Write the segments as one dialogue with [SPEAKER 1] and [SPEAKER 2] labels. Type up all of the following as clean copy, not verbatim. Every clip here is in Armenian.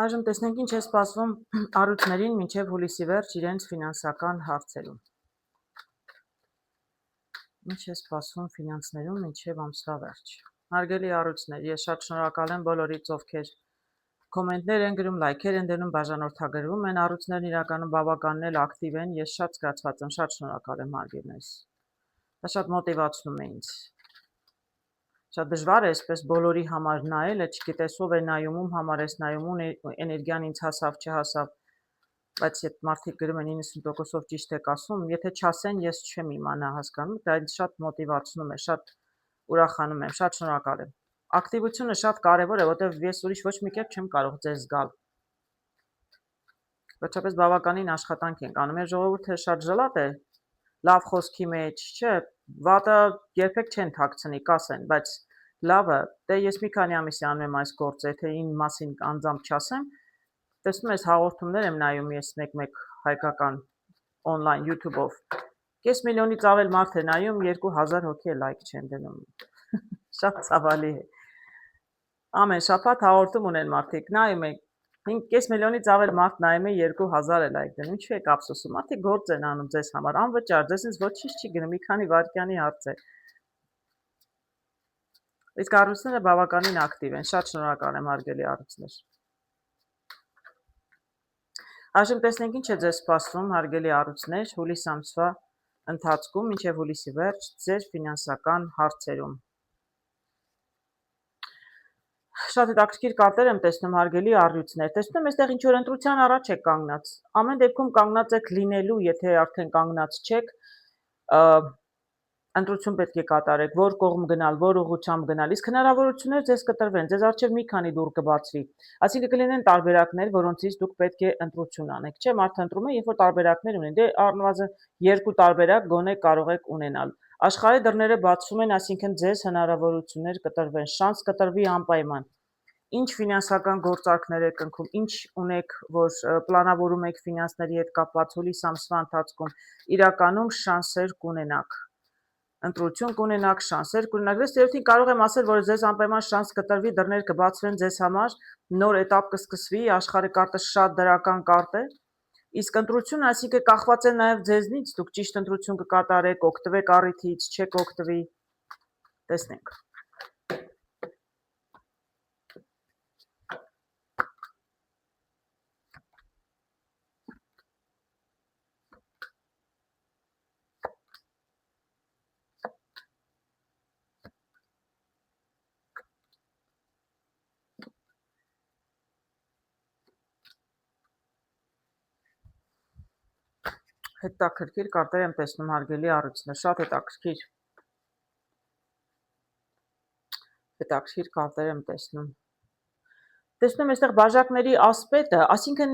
[SPEAKER 1] Այժմ տեսնենք ինչ է սպասվում առույցներին մինչև հուլիսի վերջ իրենց ֆինանսական հարցերում։ Ինչ է սպասվում ֆինանսներում մինչև ամսվա վերջ։ Հարգելի առույցներ, ես շատ շնորհակալ եմ բոլորիդ, ովքեր կոմենտներ են գրում, լայքեր են դնում, բաժանորդագրվում են, առույցներն իրականում բավականին էլ ակտիվ են, ես շատ զգացված եմ, շատ շնորհակալ եմ հարգելներս։ Դա շատ մոտիվացնում է ինձ։ Շատ դժվար է այսպես բոլորի համար նայելը, չգիտես ով է նայում, ում համար ես նայում, էներգիան ինձ հասավ, չհասավ, բայց այդ մարդիկ գրում են 90%-ով ճիշտ եք ասում, եթե չասեն, ես չեմ իմանա, հասկանում, դա ինձ շատ մոտիվացնում է, շատ ուրախանում եմ, շատ շնորհակալ եմ։ Ակտիվությունը շատ կարևոր է, որտեղ ես ուրիշ ոչ մի կերպ չեմ կարող ձեզ զգալ։ Վերջապես բավականին աշխատանք ենք անում, մեր ժողովուրդը շատ ժլատ է, լավ խոսքի մեջ, չէ, վատը երբեք չեն թաքցնի, կասեն, բայց լավը, դե ես մի քանի ամիս է անում եմ այս գործը, եթե իմ մասին անձամբ չասեմ, տեսնում ես հաղորդումներ եմ նայում ես մեկ-մեկ հայկական on-line YouTube-ով, կես միլիոնից ավել մարդ է նայում, 2000 հոգի է լայք չեն դնում, շատ ցավալի է, ամեն շաբաթ հաղորդում ունեն մարդիկ, նայում եք, կես միլիոնից ավել մարդ նայում է 2000 է լայք դնում, ինչու եք ափսոսում, մարդիկ գործ են անում ձեզ համար, անվճար, ձեզ ինձ ոչինչ չի գնում, մի քանի վայրկյանի հարց է։ Իսկ առույցները բավականին ակտիվ են, շատ շնորհակալ եմ հարգելի առույցներ։ Այժմ տեսնենք ինչ է ձեզ սպասվում հարգելի առույցներ հուլիս ամսվա ընթացքում, մինչև հուլիսի վերջ ձեր ֆինանսական հարցերում։ Շատ հետաքրքիր կարտեր եմ տեսնում հարգելի առույցներ, տեսնում եմ այստեղ ինչ-որ ընտրության առաջ եք կանգնած, ամեն դեպքում կանգնած եք լինելու, եթե արդեն կանգնած չեք, ընտրություն պետք է կատարեք, որ կողմ գնալ, որ ուղղությամբ գնալ, իսկ հնարավորություններ ձեզ կտրվեն, ձեզ առջև մի քանի դուռ կբացվի, այսինքն կլինեն տարբերակներ, որոնցից դուք պետք է ընտրություն անեք, չէ, մարդը ընտրում է, երբ որ տարբերակներ ունեն, դե առնվազն 2 տարբերակ գոնե կարող եք ունենալ, աշխարհի դռները բացվում են, այսինքն ձեզ հնարավորություններ կտրվեն, շանս կտրվի անպայման, ինչ ֆինանսական գործարքներ եք ընկնում, ինչ ունեք, որ պլանավորում եք ֆինանսների հետ կապված հուլիս ամսվա ընթացքում, իրականում շանսեր կունենաք, ընտրություն կունենաք, շանսեր կունենաք, ես երևի կարող եմ ասել, որ ձեզ անպայման շանս կտրվի, դռներ կբացվեն ձեզ համար, նոր էտապ կսկսվի, աշխարհի կարտը շատ դրական կարտ է, իսկ ընտրությունը, այսինքն կախված է նաև ձեզնից, դուք ճիշտ ընտրություն կկատարեք, օգտվեք առիթից, չեք օգտվի, տեսնենք։ Հետաքրքիր կարտեր եմ տեսնում հարգելի առույցներ, շատ հետաքրքիր կարտեր եմ տեսնում։ Տեսնում եմ այստեղ բաժակների ասպետը, այսինքն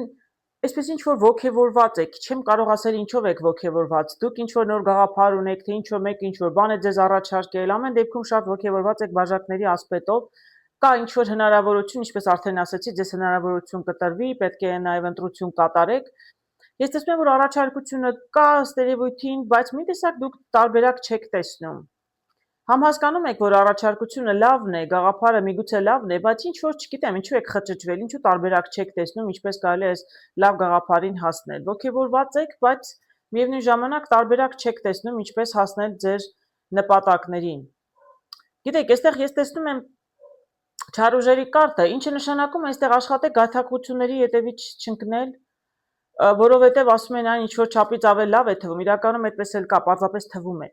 [SPEAKER 1] այսպես ինչ որ ոգևորված եք, չեմ կարող ասել ինչով եք ոգևորված, դուք ինչ որ նոր գաղափար ունեք, թե ինչ որ մեկ ինչ որ բան է ձեզ առաջարկել, ամեն դեպքում շատ ոգևորված եք բաժակների ասպետով, կա ինչ որ հնարավորություն, ինչպես արդեն ասացի, ձեզ հնարավորություն կտրվի, պետք է նաև ընտրություն կատարեք։ Ես տեսնում եմ, որ առաջարկությունը կա ըստ երևույթին, բայց մի տեսակ դուք տարբերակ չեք տեսնում։ Համ հասկանում եք, որ առաջարկությունը լավն է, գաղափարը միգուցե լավն է, բայց ինչ որ չգիտեմ, ինչու եք խճճվել, ինչու տարբերակ չեք տեսնում, ինչպես կարելի է այս լավ գաղափարին հասնել։ Ոգևորված եք, բայց միևնույն ժամանակ տարբերակ չեք տեսնում, ինչպես հասնել ձեր նպատակներին։ Գիտեք, այստեղ ես տեսնում եմ չարուժերի կարտը, ինչը նշանակում է այստեղ աշխատեք գայթակղությունների ետևից չընկնել, որովհետև ասում են այն ինչ որ չափից ավել լավ է թվում, իրականում այդպես էլ կա, պարզապես թվում է։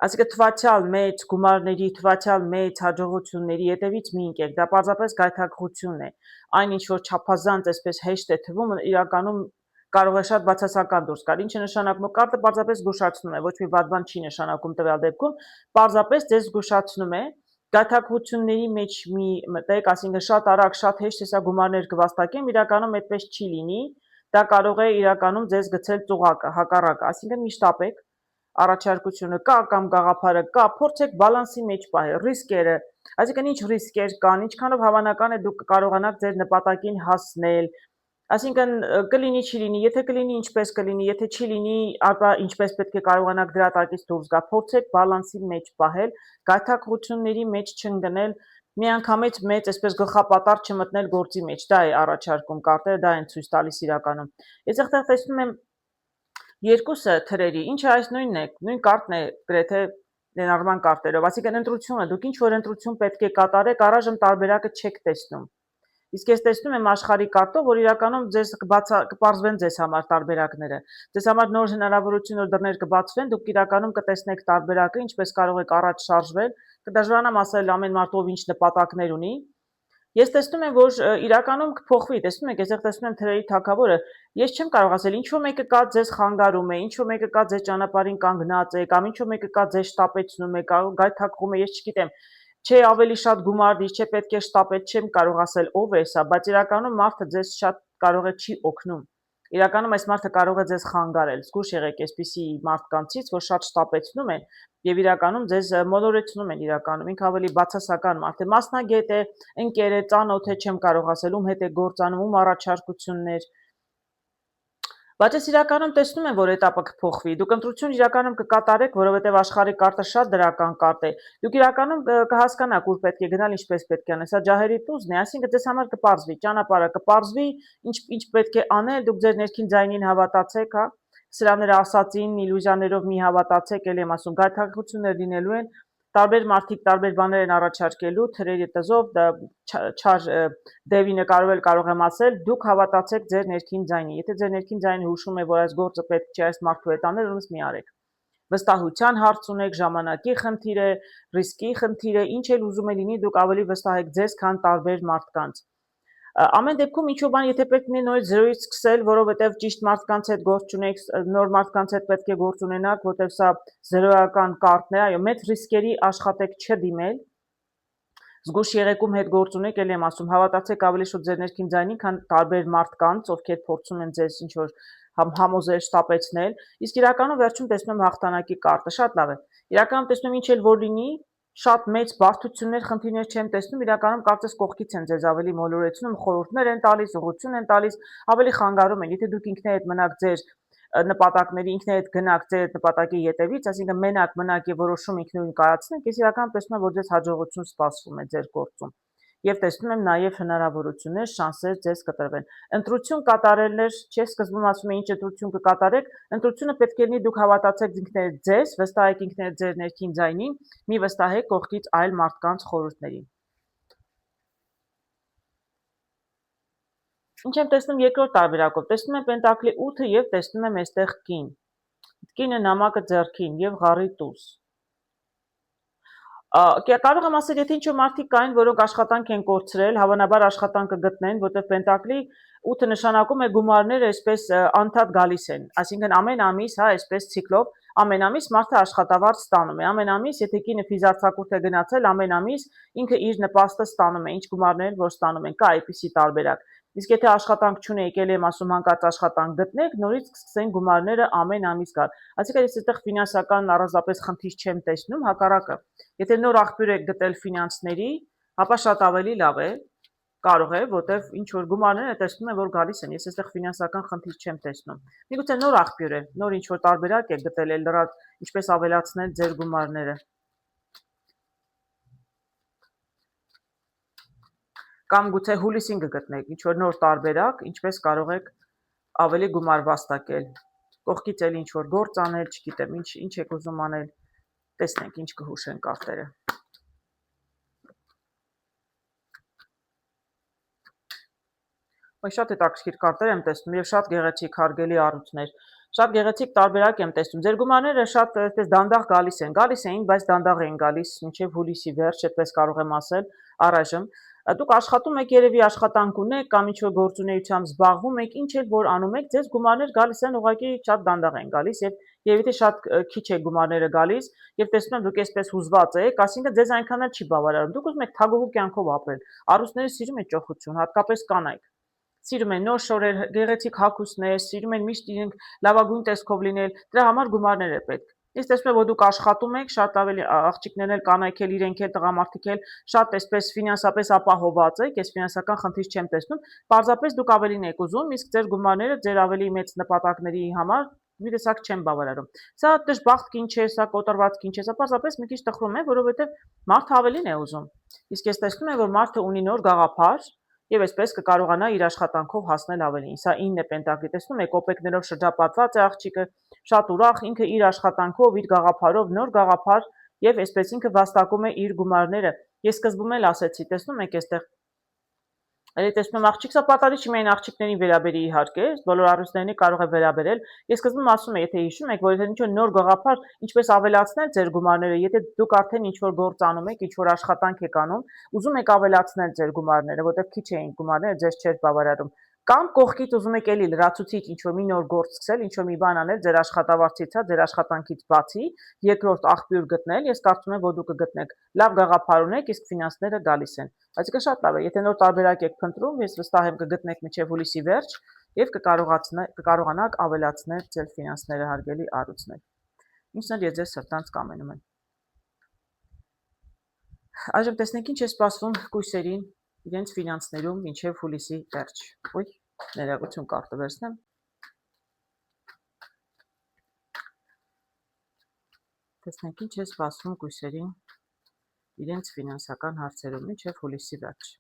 [SPEAKER 1] Այսինքն թվացյալ մեծ գումարների, թվացյալ մեծ հաջողությունների ետևից մի ընկեք, դա պարզապես գայթակղություն է։ Այն ինչ որ չափազանց այսպես հեշտ է թվում, իրականում կարող է շատ բացասական դուրս գալ, ինչը նշանակում է կարտը պարզապես զգուշացնում է, ոչ մի վատ բան չի նշանակում տվյալ դեպքում, պարզապես ձեզ զգուշացնում է, գայթակղությունների մեջ մի մտեք, այսինքն շատ արագ, շատ հեշտ հեսա գումարներ կվաստակեմ, իրականում այդպես չի լինի, դա կարող է իրականում ձեզ գցել ծուղակը, հակառակը, այսինքն միշտ ապեք, առաջարկությունը կա կամ գաղափարը կա, փորձեք բալանսի մեջ պահել, ռիսկերը, այսինքն ինչ ռիսկեր կան, ինչքանով հավանական է դուք կարողանաք ձեր նպատակին հասնել, այսինքն կլինի չի լինի, եթե կլինի ինչպես կլինի, եթե չի լինի, ապա ինչպես պետք է կարողանաք դրա տակից դուրս գալ, փորձեք բալանսի մեջ պահել, գայթակղությունների մեջ չընկնել, միանգամից մեծ այսպես գլխապատառ չմտնել գործի մեջ, դա է առաջարկում կարտերը, դա են ցույց տալիս իրականում։ Ես այդտեղ տեսնում եմ երկուսը թրերի, ինչը այս նույնն է, նույն կարտն է գրեթե Լենարման կարտերով, այսինքն ընտրությունը, դուք ինչ որ ընտրություն պետք է կատարեք, առայժմ տարբերակը չեք տեսնում։ Իսկ ես տեսնում եմ աշխարհի կարտով, որ իրականում ձեզ կպարզվեն ձեզ համար տարբերակները։ Ձեզ համար նոր հնարավորություն, նոր դռներ կբացվեն, դուք իրականում կտեսնեք տարբերակը, ինչպես կարող եք առաջ շարժվել, կդժվարանամ ասել ամեն մարդ ով ինչ նպատակներ ունի։ Ես տեսնում եմ, որ իրականում կփոխվի, տեսնում եք, ես տեսնում եմ թրերի թագավորը, ես չեմ կարող ասել, ինչ որ մեկը կա ձեզ խանգարում է, ինչ որ մեկը կա ձեզ ճանապարհին կանգնած է, կամ ինչ որ մեկը կա ձեզ շտապեցնում է, գայթակղում է, ես չգիտեմ, չէ ավելի շատ գումար դի, չէ պետք է շտապել, չեմ կարող ասել ով է սա, բայց իրականում մարդը ձեզ շատ կարող է չի օգնում։ Իրականում այս մարդը կարող է ձեզ խանգարել։ Զգուշ եղեք այսպիսի մարդկանցից, որ շատ շտապեցնում են եւ իրականում ձեզ մոլորեցնում են իրականում։ Ինքը ավելի բացասական մարդ է, մասնագետ է, ընկեր է, ծանոթ է, չեմ կարող ասել ում հետ է գործանում, ում առաջարկություններ։ Բայց ես իրականում տեսնում եմ, որ этаպը կփոխվի։ Դուք ընտրություն իրականում կկատարեք, որովհետև աշխարհի կարտը շատ դրական կարտ է։ Դուք իրականում կհասկանաք, ուր պետք է գնալ, ինչ պետք է անել։ Սա ջահերի տուզն է, այսինքն ձեզ համար կպարզվի, ճանապարհը կպարզվի, ինչ պետք է անել, դուք ձեր ներքին ձայնին հավատացեք, հա։ Սրաները ասացին, իլյուզիաներով մի հավատացեք, ել եմ ասում, գայթակղություններ լինելու են, տարբեր մարդիկ տարբեր բաներ են առաջարկելու, թրերի տզով, չար դևինը կարող եմ ասել, դուք հավատացեք ձեր ներքին ձայնին։ Եթե ձեր ներքին ձայնը հուշում է, որ այս գործը պետք չէ այս մարդու հետ անել, ուրեմն մի արեք։ Վստահության հարց ունեք, ժամանակի խնդիր է, ռիսկի խնդիր է, ինչ էլ ուզում է լինի, դուք ավելի վստահ եք ձեզ, քան տարբեր մարդկանց։ Ամեն դեպքում ինչ-որ բան, եթե պետք է նորից զրոյից սկսել, որովհետև ճիշտ մարդկանց հետ գործ ունեք, նոր մարդկանց հետ պետք է գործ ունենաք, որտեղ սա զրոյական կարտն է, այո, մեծ ռիսկերի աշխատեք չդիմել։ Զգուշ եղեք ում հետ գործ ունեք, ել եմ ասում, հավատացեք ավելի շուտ ձեր ներքին ձայնին, քան տարբեր մարդկանց, ովքեր փորձում են ձեզ ինչ որ համոզել, շտապեցնել, իսկ իրականում վերջում տեսնում եմ հաղթանակի կարտը, շատ լավ է։ Իրականում տեսնում ինչ էլ որ լինի, շատ մեծ բարդություններ, խնդիրներ չեմ տեսնում, իրականում կարծես կողքից են ձեզ ավելի մոլորեցնում, խորհուրդներ են տալիս, ուղղություն են տալիս, ավելի խանգարում են, եթե դուք ինքներդ մնաք ձեր նպատակների, ինքներդ գնաք ձեր նպատակի ետևից, այսինքն մենակ եւ որոշում ինքնուրույն կայացնեք, ես իրականում տեսնում եմ, որ ձեզ հաջողություն սպասվում է ձեր գործում։ Եվ տեսնում եմ նաև հնարավորություններ, շանսեր ձեզ կտրվեն։ Ընտրություն կատարելներ, չէ, սկզբում ասում եմ ինչ ընտրություն կկատարեք, ընտրությունը պետք է լինի դուք հավատացեք ինքներդ ձեզ, վստահեք ինքներդ ձեր ներքին ձայնին, մի վստահեք կողքից այլ մարդկանց խորհուրդներին։ Ինչ եմ տեսնում երկրորդ տարբերակով, տեսնում եմ Պենտակլի 8-ը եւ տեսնում եմ այստեղ կին։ Կինը նամակը ձեռքին եւ ղարի տուզ։ Կարող եմ ասել, եթե ինչ-որ մարդիկ կային, որոնք աշխատանք են կորցրել, հավանաբար աշխատանքը գտնեն, որտեղ Պենտակլի 8-ը նշանակում է գումարները այսպես անդադ գալիս են, այսինքն ամեն ամիս, հա, այսպես ցիկլով, ամեն ամիս մարդը աշխատավարձ ստանում է, ամեն ամիս, եթե կինը ֆիզարցակուրդ է գնացել, ամեն ամիս ինքը իր նպաստը ստանում է, ինչ գումարներ որ ստանում են, կա այդպիսի տարբերակ։ Իսկ եթե աշխատանք չունեք, ել եմ ասում հանկարծ աշխատանք գտնեք, նորից կսկսեն գումարները ամեն ամիս գալ։ Այսինքն ես այդտեղ ֆինանսական առանձնապես խնդիր չեմ տեսնում, հակառակը։ Եթե նոր աղբյուր եք գտել ֆինանսների, ապա շատ ավելի լավ է, կարող է, որտեղ ինչ որ գումարները տեսնում եմ, որ գալիս են։ Ես այստեղ ֆինանսական խնդիր չեմ տեսնում։ Միգուցե նոր աղբյուր է, նոր ինչ որ տարբերակ եք գտել, լրատ ինչպես ավելացնել ձեր գումարները։ Կամ գուցե հուլիսին կգտնեք ինչ որ նոր տարբերակ, ինչպես կարող եք ավելի գումար վաստակել։ Կողքից էլ ինչ որ գործ անել, չգիտեմ, ինչ եք ուզում անել, տեսնենք ինչ կհուշեն կարտերը։ Ոյ շատ հետաքրքիր կարտեր եմ տեսնում եւ շատ գեղեցիկ հարգելի առույցներ։ Շատ գեղեցիկ տարբերակ եմ տեսնում։ Ձեր գումարները շատ այսպես դանդաղ գալիս էին, բայց դանդաղ էին գալիս մինչև հուլիսի վերջ, այդպես կարող եմ ասել, առայժմ։ Դուք աշխատում եք երևի աշխատանք ունեք կամ ինչ-որ գործունեությամբ զբաղվում եք, ինչ էլ որ անում եք, ձեզ գումարներ գալիս են ուղղակի շատ դանդաղ են գալիս եւ երևի թե շատ քիչ է գումարները գալիս եւ տեսնում եմ դուք այսպես հուզված եք, ասինքն ձեզ այնքան էլ չի բավարարում։ Դուք ուզում եք թագուհու կյանքով ապրել։ Առուծները սիրում են ճոխություն, հատկապես կանայք։ Սիրում են նոր շորեր, գեղեցիկ հագուստներ, սիրում են միշտ իրենք լավագույն տեսքով լինել, դրա համար գումարներ է պետք։ Ես տեսնում եմ, որ դուք աշխատում եք, շատ ավելի աղջիկներն էլ, կանայք էլ, իրենք էլ, տղամարդիկ էլ շատ այսպես ֆինանսապես ապահոված եք, ես ֆինանսական խնդիր չեմ տեսնում, պարզապես դուք ավելին եք ուզում, իսկ ձեր գումարները ձեր ավելի մեծ նպատակների համար մի տեսակ չեմ բավարարում։ Սա դժբախտ կին չէ, սա կոտրված կին չէ, սա պարզապես մի քիչ տխրում է, որովհետև մարդը ավելին է ուզում։ Իսկ ես տեսնում եմ, որ մարդը ունի նոր գաղափար եւ այսպես կկարողանա իր աշխատանքով հասնել ավելին։ Սա 9 պենտակլի, տեսնում եք, կոպեկներով շրջապատված է աղջիկը, շատ ուրախ, ինքը իր աշխատանքով, իր գաղափարով, նոր գաղափար եւ այսպես ինքը վաստակում է իր գումարները։ Ես սկզբում էլ ասեցի, տեսնում եք, այստեղ Էլի տեսնում աղջիկ, սա պատահի չի միայն աղջիկներին վերաբերի իհարկե, բոլոր առյուծներին կարող է վերաբերել։ Ես սկզբում ասում եմ, եթե հիշում եք, որ եթե ինչ-որ նոր գաղափար, ինչպես ավելացնել ձեր գումարները, եթե դուք արդեն ինչ-որ գործ անում եք, ինչ-որ աշխատանք եք անում, ուզում եք ավելացնել ձեր գումարները, որտեղ քիչ էին գումարները, ձեզ չէր բավարարում։ Կամ կողքից ուզում եք էլի լրացուցիչ ինչ-որ մի նոր գործ սկսել, ինչ-որ մի բան անել ձեր աշխատավարձից, ձեր աշխատանքից բացի, երկրորդ աղբյուր գտնել, ես կարծում եմ, որ դուք կգտնեք լավ գաղափար ունեք, իսկ ֆինանսները գալիս են։ Այսինքն շատ լավ է, եթե նոր տարբերակ եք փնտրում, ես վստահ եմ կգտնեք մինչև հուլիսի վերջ եւ կկարողանաք ավելացնել ձեր ֆինանսները հարգելի առույցներ։ Ինչն էլ ես ձեզ սրտանց կամենում եմ։ Այժմ տեսնենք ինչ է սպասվում կույսերին իրենց ֆինանսներում մինչև հուլիսի վերջ։ Ոյ, ներողություն կարտը վերցնեմ։ Տեսնենք ինչ է սպասվում կույսերին իրենց ֆինանսական հարցերում մինչև հուլիսի վերջ։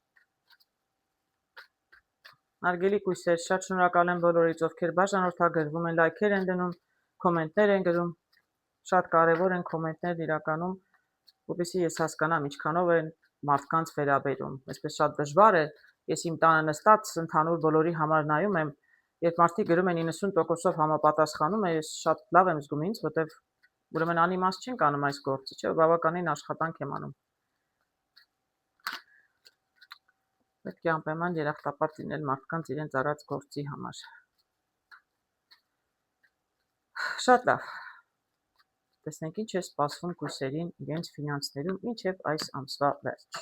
[SPEAKER 1] Հարգելի կույսեր, շատ շնորհակալ եմ բոլորից, ովքեր բաժանորդագրվում են, լայքեր են դնում, կոմենտներ են գրում։ Շատ կարևոր են կոմենտներն իրականում, որպեսզի ես հասկանամ ինչքանով են մարդկանց վերաբերում։ Այսպես շատ դժվար է, ես իմ տանը նստած ընդհանուր բոլորի համար նայում եմ, երբ մարդիկ գրում են 90%-ով համապատասխանում է, ես շատ լավ եմ զգում ինձ, որտեղ ուրեմն անիմաստ չենք անում այս գործը, չէ՞, բավականին աշխատանք եմ անում։ Պետք է անպայման երախտապարտ լինել մարդկանց իրենց արած գործի համար։ Շատ լավ։ Տեսնենք ինչ է սպասվում կույսերին իրենց ֆինանսներում մինչև այս ամսվա վերջ։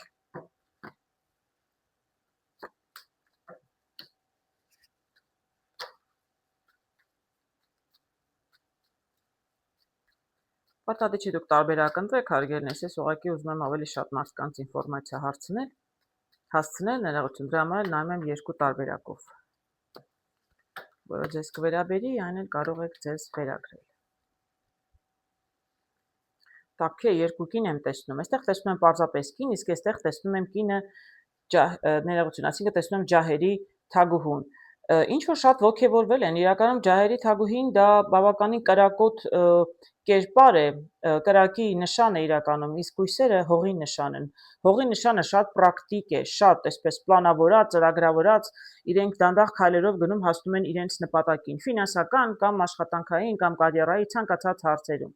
[SPEAKER 1] Պատահի չի դուք տարբերակ ընտրեք, հարգելնես, ես ուղղակի ուզում եմ ավելի շատ մարդկանց ինֆորմացիա հասցնել, ներողություն, դրա համար նայում եմ երկու տարբերակով, որը ձեզ կվերաբերի, այն էլ կարող եք ձեզ վերագրել։ Տապքի երկու կին եմ տեսնում, այստեղ տեսնում եմ պարզապես կին, իսկ այստեղ տեսնում եմ կինը ներողություն, այսինքն տեսնում եմ ջահերի թագուհուն։ Ինչ որ շատ ոգևորվել են, իրականում ջահերի թագուհին դա բավականին կրակոտ կերպար է, կրակի նշան է իրականում, իսկ կույսերը հողի նշան են։ Հողի նշանը շատ պրակտիկ է, շատ այսպես պլանավորած, ծրագրավորած, իրենք դանդաղ քայլերով գնում հասնում են իրենց նպատակին, ֆինանսական կամ աշխատանքային կամ կարիերայի ցանկացած հարցերում։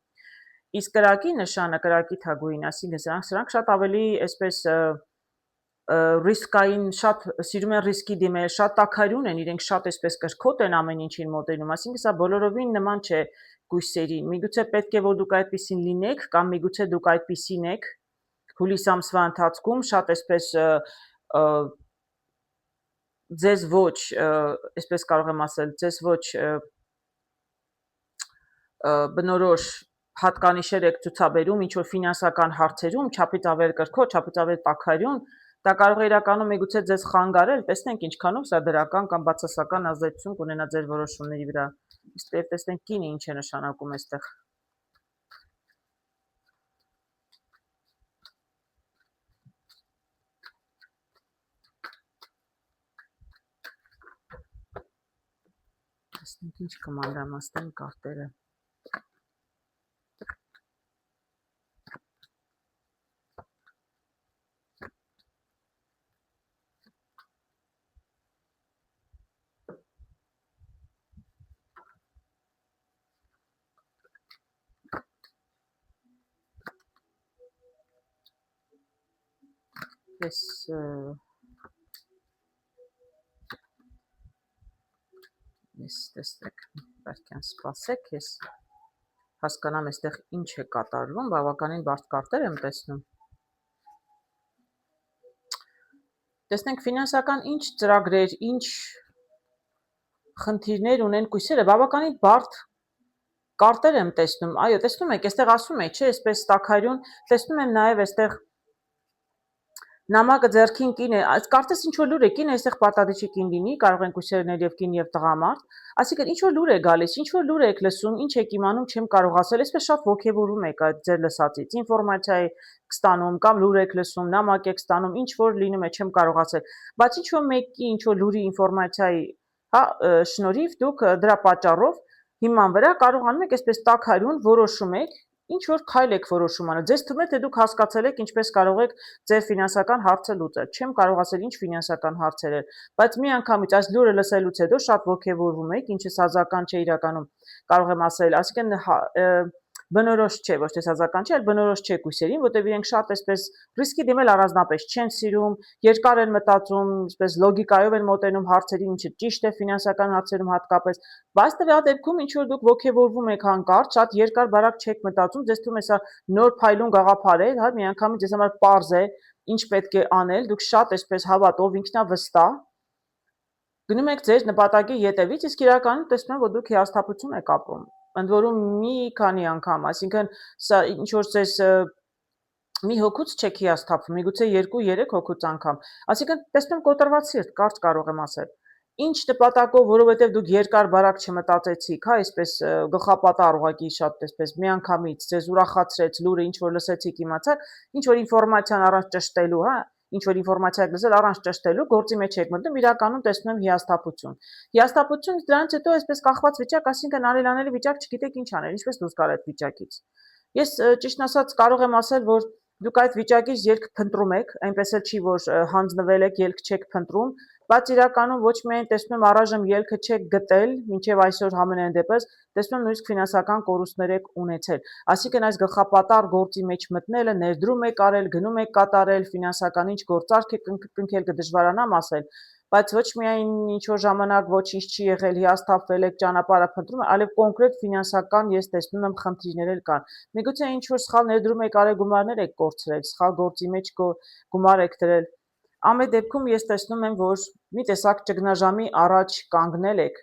[SPEAKER 1] Իսկ կրակի նշանը, կրակի թագուհին, այսինքն սրանք շատ ավելի այսպես ռիսկային, շատ սիրում են ռիսկի դիմել, շատ տաքարյուն են, իրենք շատ այսպես կրքոտ են ամեն ինչին մոտենում, այսինքն սա բոլորովին նման չէ կույսերին։ Միգուցե պետք է որ դուք այդպեսին լինեք, կամ միգուցե դուք այդպեսին եք հուլիս ամսվա ընթացքում, շատ այսպես ձեզ ոչ, այսպես կարող եմ ասել, ձեզ ոչ բնորոշ հատկանիշեր եք ցուցաբերում ինչ-որ ֆինանսական հարցերում, չափից ավել կրքոտ, չափից ավել տաքարյուն, դա կարող է իրականում միգուցե ձեզ խանգարել, տեսնենք ինչքանով սա դրական կամ բացասական ազդեցություն կունենա ձեր որոշումների վրա։ Իսկ տեսնենք կինը ինչ է նշանակում այստեղ։ Տեսնենք ինչ կմանրամասնեն կարտերը։ Ես տեսեք, բերքյան սպասեք, ես հասկանամ այստեղ ինչ է կատարվում, բավականին բարդ կարտեր եմ տեսնում։ Տեսնենք ֆինանսական ինչ ծրագրեր, ինչ խնդիրներ ունեն կույսերը, բավականին բարդ կարտեր եմ տեսնում, այո, տեսնում եք, այստեղ ասում է, չէ, այսպես տաքարյուն, տեսնում եմ նաև այստեղ Նամակը ձեռքին կին է, կարծես ինչ որ լուր է, կին այստեղ պարտադիր կին լինի, կարող են կուսերներ եւ կին եւ տղամարդ, այսինքն ինչ որ լուր է գալիս, ինչ որ լուր եք լսում, ինչ եք իմանում, չեմ կարող ասել, այսպես շատ ոգևորում եք այդ ձեր լսածից, ինֆորմացիա եք ստանում կամ լուր եք լսում, նամակ եք ստանում, ինչ որ լինում է, չեմ կարող ասել, բայց ինչ որ մեկի ինչ որ լուրի ինֆորմացիայի, հա, շնորհիվ դուք դրա պատճառով հիման վրա կարողանում եք այսպես տաք հայրուն որոշում եք ինչ որ քայլ եք որոշում անել։ Ձեզ թվում է թե դուք հասկացել եք ինչպես կարող եք ձեր ֆինանսական հարցը լուծել։ Չեմ կարող ասել ինչ ֆինանսական հարցեր են, բայց միանգամից այս լուրը լսելուց հետո շատ ոգևորվում եք, ինչը սազական չէ իրականում, կարող եմ ասել, այսինքն բնորոշ չէ, ոչ թե սազական չէ, այլ բնորոշ չէ կույսերին, որտեղ իրենք շատ այսպես ռիսկի դիմել առանձնապես չեն սիրում, երկար են մտածում, այսպես լոգիկայով են մոտենում հարցերին, ինչը ճիշտ է ֆինանսական հարցերում հատկապես, բայց տվյալ դեպքում ինչ որ դուք ոգևորվում եք հանկարծ, շատ երկար բարակ չեք մտածում, ձեզ թվում է սա նոր փայլուն գաղափար է, հա, միանգամից ձեզ համար պարզ է, ինչ պետք է անել, դուք շատ այսպես հավատով, ինքնավստահ գնում եք ձեր նպատակի ետևից, իսկ իրականում տեսնում եմ, որ դուք հիասթափություն եք ապրում։ Ընդ որում մի քանի անգամ, այսինքն սա ինչ որ ձեզ մի հոգուց չեք հիասթափվում, միգուցե 2-3 հոգուց անգամ։ Այսինքն տեսնում եմ կոտրված սիրտ, կարճ կարող եմ ասել։ Ինչ նպատակով, որովհետև դուք երկար բարակ չմտածեցիք, հա, այսպես գլխապատառ ուղղակի շատ այսպես միանգամից ձեզ ուրախացրեց լուրը, ինչ որ լսեցիք, իմացաք, ինչ որ ինֆորմացիան առանց ճշտելու, հա, ինչ որ ինֆորմացիա եք լսել առանց ճշտելու, գործի մեջ եք մտնում, իրականում տեսնում եմ հիասթափություն։ Հիասթափություն դրանից հետո այսպես կախված վիճակ, այսինքն անելանելի վիճակ, չգիտեք ինչ անել, ինչպես դուրս գալ այդ վիճակից։ Ես ճիշտն ասած կարող եմ ասել, որ դուք այդ վիճակից ելք փնտրում եք, այնպես էլ չի, որ հանձնվել եք, ելք չեք փնտրում, բայց իրականում ոչ միայն տեսնում եմ առայժմ ելքը չեք գտել, մինչև այսօր համենայն դեպս տեսնում եմ նույնիսկ ֆինանսական կորուստներ եք ունեցել։ Այսինքն այս գլխապատառ գործի մեջ մտնելը, ներդրում եք արել, գնում եք կատարել, ֆինանսական ինչ գործարք եք կնքել, կդժվարանամ ասել, բայց ոչ միայն ինչ որ ժամանակ ոչինչ չի եղել, հիասթափվել եք, ճանապարհը փնտրում, այլև կոնկրետ ֆինանսական ես տեսնում եմ խնդիրներ էլ կան։ Միգուցե ինչ որ սխալ ներդրում եք արել, գումարներ եք կորցրել, սխալ գործի մեջ գումար եք դրել։ Ամեն դեպքում ես տեսնում եմ, որ մի տեսակ ճգնաժամի առաջ կանգնել եք։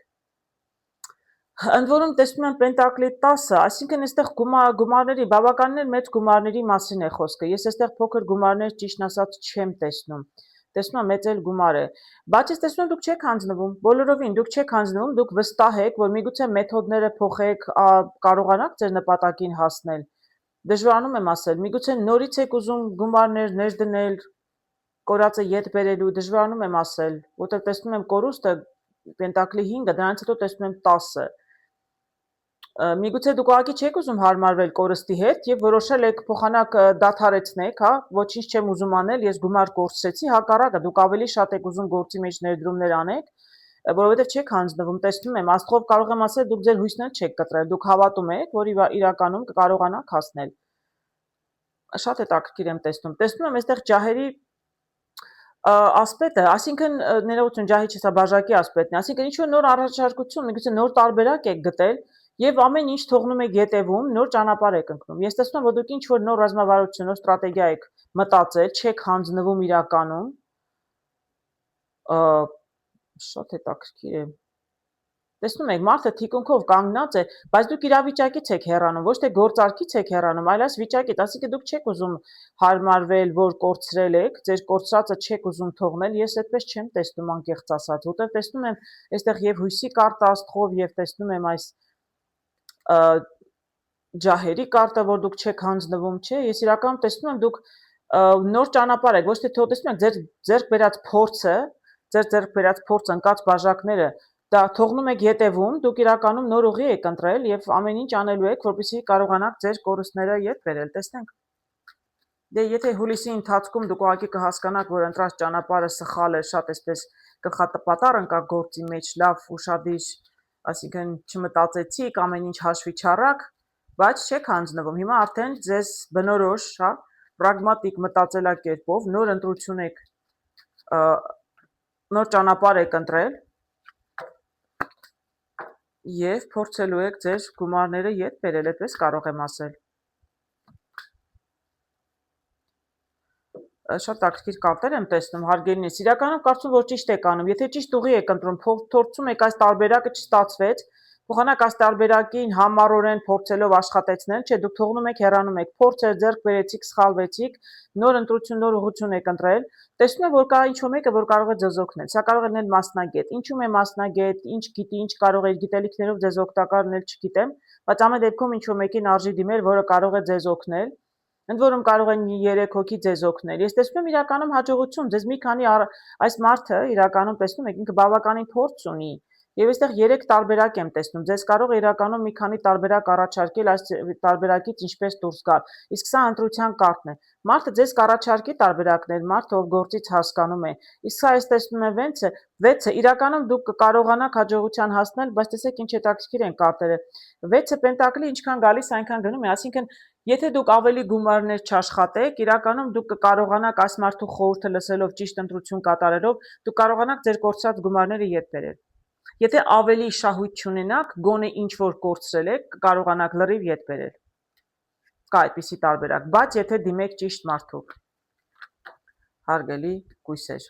[SPEAKER 1] Ընդ որում տեսնում եմ Պենտակլի 10-ը, այսինքն այստեղ գումարների, բավականին մեծ գումարների մասին է խոսքը։ Ես այստեղ փոքր գումարներ ճիշտ ասած չեմ տեսնում։ Տեսնում եմ մեծ էլ գումար է, բայց ես տեսնում եմ դուք չեք հանձնվում, բոլորովին դուք չեք հանձնվում, դուք վստահ եք, որ միգուցե մեթոդները փոխեք, կարողանաք ձեր նպատակին հասնել։ Դժվարանում եմ ասել, միգուցե նորից եք ուզում գումարներ ներդնել, կորածը ետ բերելու, դժվարանում եմ ասել, որտեղ տեսնում եմ կորուստը Պենտակլի 5-ը, դրանից հետո տեսնում եմ 10-ը։ Միգուցե դուք ուղղակի չեք ուզում հարմարվել կորստի հետ եւ որոշել եք փոխանակ դադարեցնեք, հա, ոչինչ չեմ ուզում անել, ես գումար կորցրեցի, հակառակը դուք ավելի շատ եք ուզում գործի մեջ ներդրումներ անեք, որովհետեւ չեք հանձնվում, տեսնում եմ, աստղով կարող եմ ասել, դուք ձեր հույսն էլ չեք կտրել, դուք հավատում եք, որ իրականում կկարողանաք հասնել։ Շատ հետաքրքիր եմ տեսնում։ Տեսնում եմ այստեղ ջահերի ասպետը, այսինքն ներողություն, ջահի չէ, սա բաժակի ասպետն է, այսինքն ինչ որ նոր առաջարկություն, միգուցե նոր տարբերակ եք գտել եւ ամեն ինչ թողնում եք ետևում, նոր ճանապարհ եք ընկնում։ Ես տեսնում եմ, որ դուք ինչ որ նոր ռազմավարություն, նոր ստրատեգիա եք մտածել, չեք հանձնվում իրականում։ Շատ հետաքրքիր է։ Տեսնում եք, մարդը թիկունքով կանգնած է, բայց դուք իրավիճակից եք հեռանում, ոչ թե գործարքից եք հեռանում, այլ այս վիճակից, այսինքն դուք չեք ուզում հարմարվել, որ կորցրել եք, ձեր կորցրածը չեք ուզում թողնել, ես այդպես չեմ տեսնում անկեղծ ասած, որտեղ տեսնում եմ այստեղ եւ հույսի կարտը աստղով եւ տեսնում եմ այս ջահերի կարտը, որ դուք չեք հանձնվում, չէ, ես իրականում տեսնում եմ դուք նոր ճանապարհ եք, ոչ թե տեսնում եք ձեր ձեռք բերած փորձը, ձեր ձեռք բերած փորձը ընկած բաժակները դա թողնում եք ետևում, դուք իրականում նոր ուղի եք ընտրել եւ ամեն ինչ անելու եք, որպեսզի կարողանաք ձեր կորուստները ետ բերել, տեսնենք։ Դե եթե հուլիսի ընթացքում դուք ուղղակի կհասկանաք, որ ընտրած ճանապարհը սխալ է, շատ այսպես գլխապատառ ընկա գործի մեջ, լավ, ուշադիր, այսինքն չմտածեցիք, ամեն ինչ հաշվի չառաք, բայց չեք հանձնվում։ Հիմա արդեն ձեզ բնորոշ, հա, պրագմատիկ մտածելակերպով նոր ընտրություն եք նոր ճանապարհ եք ընտրել եւ փորձելու եք ձեր գումարները ետ բերել, այդպես կարող եմ ասել։ Շատ ակտիվ կարտեր եմ տեսնում, հարգելինս, իրականում կարծում որ ճիշտ եք անում, եթե ճիշտ ուղի եք ընտրում, փորձում եք այս տարբերակը չստացվեց, Փոխանակ այս տարբերակին համառորեն փորձելով աշխատեցնել, չէ, դուք թողնում եք, հեռանում եք, փորձեր ձեռք բերեցիք, սխալվեցիք, նոր ընտրություն, նոր ուղղություն եք ընտրել, տեսնում եք, որ կա ինչ-որ մեկը, որ կարող է ձեզ օգնել։ Սա կարող է լինել մասնագետ։ Ինչու՞մ է մասնագետ, ինչ գիտի, ինչ կարող է իր գիտելիքներով ձեզ օգտակար լինել, չգիտեմ, բայց ամեն դեպքում ինչ-որ մեկին արժի դիմել, որը կարող է ձեզ օգնել։ Ընդ որում կարող են 3 հոգի ձեզ օգնել։ Ես տեսնում եմ իրականում հաջողություն, ձեզ մի քանի այս մարդը իրականում տեսնում եք ինքը բավականին փորձ ունի։ Եվ այստեղ 3 տարբերակ եմ տեսնում։ Ձեզ կարող է իրականում մի քանի տարբերակ առաջարկել այս տարբերակից ինչպես դուրս գալ։ Իսկ սա ընտրության կարգն է։ Մարդը ձեզ կառաջարկի տարբերակներ, մարդը ով գործից հասկանում է։ Իսկ սա ես տեսնում եմ 6-ը, իրականում դուք կկարողանաք հաջողության հասնել, բայց տեսեք ինչ հետաքրքիր են կարտերը։ 6-ը պենտակլի ինչքան գալիս, այնքան գնում է, այսինքն եթե դուք ավելի գումարներ չաշխատեք, իրականում դուք կկարողանաք այս մարդու խորհուրդը լսելով ճիշտ ընտրություն կատարելով, դուք կարողանաք ձեր կորցրած գումարները ետ բերել։ Եթե ավելի շահույթ չունենաք, գոնե ինչ որ կորցրել եք, կկարողանաք լրիվ ետ բերել։ Կա այդպիսի տարբերակ, բայց եթե դիմեք ճիշտ մարդու։ Հարգելի կույսեր։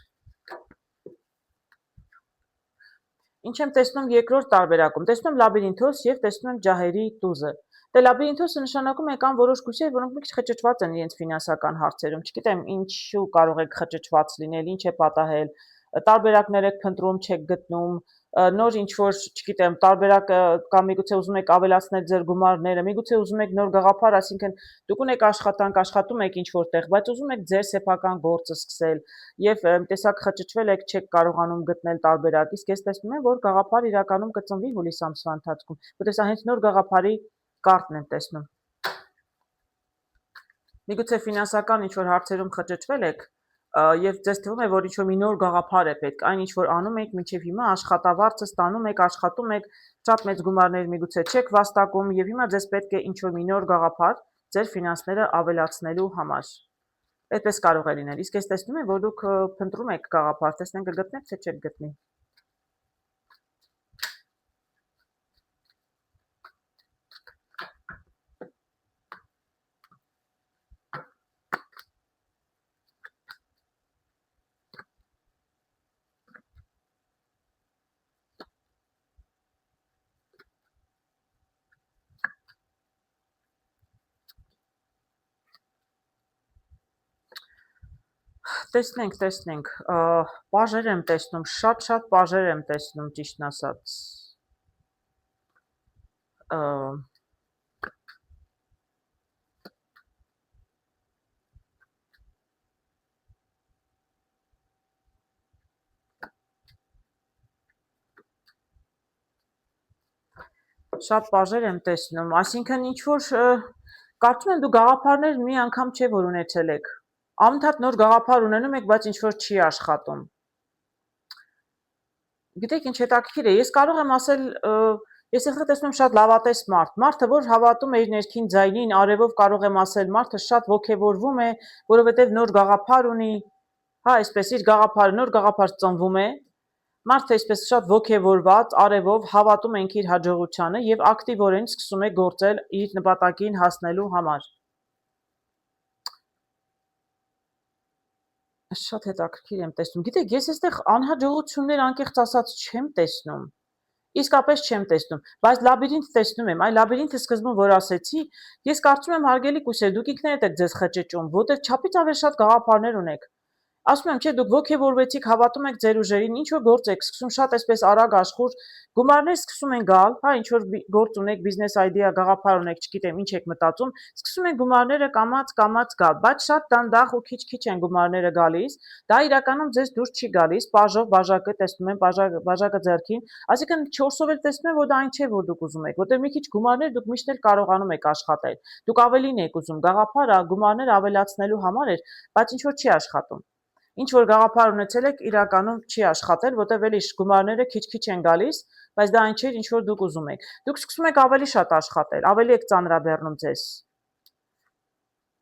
[SPEAKER 1] Ինչ եմ տեսնում երկրորդ տարբերակում, տեսնում եմ լաբիրինթոս եւ տեսնում եմ ջահերի տուզը։ Դե լաբիրինթոսը նշանակում է կան որոշ կույսեր, որոնք մի քիչ խճճված են իրենց ֆինանսական հարցերում։ Չգիտեմ ինչու կարող եք խճճված լինել, ինչ է պատահել, տարբերակներ եք փնտրում, չեք գտնում, նոր ինչ որ, չգիտեմ, տարբերակը կամ միգուցե ուզում եք ավելացնել ձեր գումարները, միգուցե ուզում եք նոր գաղափար, այսինքն դուք ունեք աշխատանք, աշխատում եք ինչ որտեղ, բայց ուզում եք ձեր սեփական գործը սկսել եւ տեսակ խճճվել եք, չեք կարողանում գտնել տարբերակ։ Իսկ ես տեսնում եմ, որ գաղափար իրականում կծնվի հուլիս ամսվա ընթացքում, որտեղ սա հենց նոր գաղափարի կարտն եմ տեսնում։ Միգուցե ֆինանսական ինչ որ հարցերում խճճվել եք եւ ձեզ թվում է, որ ինչ-որ մի նոր գաղափար է պետք, այն ինչ որ անում եք մինչեւ հիմա աշխատավարձը ստանում եք, աշխատում եք, շատ մեծ գումարներ միգուցե չեք վաստակում եւ հիմա ձեզ պետք է ինչ-որ մի նոր գաղափար ձեր ֆինանսները ավելացնելու համար։ Այդպես կարող է լինել։ Իսկ ես տեսնում եմ, որ դուք փնտրում եք գաղափար, տեսնենք կգտնեք, թե չեք գտնի։ Տեսնենք, պաժեր եմ տեսնում, շատ պաժեր եմ տեսնում, ճիշտն ասած։ Շատ պաժեր եմ տեսնում, այսինքն ինչ որ կարծում եմ դու գաղափարներ մի անգամ չէ որ ունեցել եք։ Անընդհատ նոր գաղափար ունենում եք, բայց ինչ որ չի աշխատում։ Գիտեք ինչ հետաքրքիր է, ես կարող եմ ասել, ես եղել տեսնում եմ շատ լավատես մարդը, որ հավատում է իր ներքին ձայնին, արևով կարող եմ ասել, մարդը շատ ոգևորվում է, որովհետև նոր գաղափար ունի, հա, այսպես իր գաղափարը, նոր գաղափար ծնվում է, մարդը այսպես շատ ոգևորված, արևով հավատում ենք իր հաջողությանը եւ ակտիվորեն սկսում է գործել իր նպատակին հասնելու համար։ Շատ հետաքրքիր եմ տեսնում։ Գիտեք, ես այստեղ անհաջողություններ անկեղծ ասած չեմ տեսնում։ Իսկապես չեմ տեսնում, բայց լաբիրինթ տեսնում եմ։ Այն լաբիրինթը սկզբում որ ասեցի, ես կարծում եմ հարգելի կույսեր, դուք ինքներդ եք ձեզ խճճում, որտեղ չափից ավելի շատ գաղափարներ ունեք։ Ասում եմ, չէ, դուք ոգևորվեցիք, հավատում եք ձեր ուժերին, ինչ որ գործ եք սկսում շատ այսպես արագ աշխուժ, գումարներ սկսում են գալ, հա, ինչ որ գործ ունեք, բիզնես այդեա, գաղափար ունեք, չգիտեմ, ինչ եք մտածում, սկսում են գումարները կամաց գալ, բայց շատ դանդաղ ու քիչ են գումարները գալիս, դա իրականում ձեզ դուրս չի գալիս, բաժով, բաժակը տեսնում եմ, բաժակը ձեռքին, այսինքն 4-ով էլ տեսնում եմ, որ դա այն չէ, որ դուք ուզում եք, որտեղ մի քիչ գումարներ դուք միշտ էլ կարողանում եք աշխատել, դուք ավելին եք ուզում, գաղափարը գումարներ ավելացնելու համար էր, բայց ինչ որ չի աշխատում։ Ինչ որ գաղափար ունեցել եք, իրականում չի աշխատել, որտեղ էլի գումարները քիչ են գալիս, բայց դա այն չէ, ինչ որ դուք ուզում եք։ Դուք սկսում եք ավելի շատ աշխատել, ավելի եք ծանրաբեռնում ձեզ։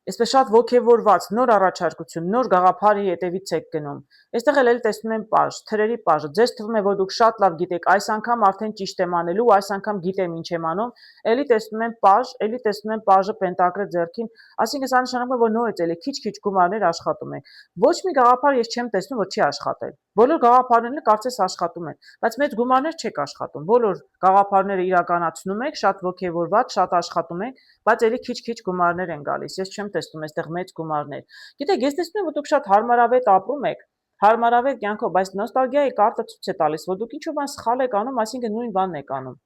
[SPEAKER 1] Այսպես շատ ոգևորված, նոր առաջարկություն, նոր գաղափարի հետևից եք գնում։ Այստեղ էլ տեսնում եմ պաժ, թրերի պաժը։ Ձեզ թվում է, որ դուք շատ լավ գիտեք, այս անգամ արդեն ճիշտ եմ անելու, այս անգամ գիտեմ ինչ եմ անում։ Էլի տեսնում եմ պաժ, էլի տեսնում եմ պաժը պենտակրը ձեռքին, այսինքն սա նշանակում է, որ նորից էլի քիչ-քիչ գումարներ աշխատում եք։ Ոչ մի գաղափար ես չեմ տեսնում, որ չի աշխատել։ Բոլոր գաղափարները կարծես աշխատում են, բայց մեծ գումարներ չեք աշխատում։ Բոլոր գաղափարները իրականացնում եք, շատ ոգևորված, շատ աշխատում եք, բայց էլի քիչ-քիչ գումարներ են գալիս։ Ես չեմ տեսնում այստեղ մեծ գումարներ։ Գիտեք, ես տեսնում եմ, որ դուք շատ հարմարավետ ապրում եք, հարմարավետ կյանքով, բայց նոստալգիայի կարտը ցույց է տալիս, որ դուք ինչ-որ բան սխալ եք անում, այսինքն նույն բանն եք անում։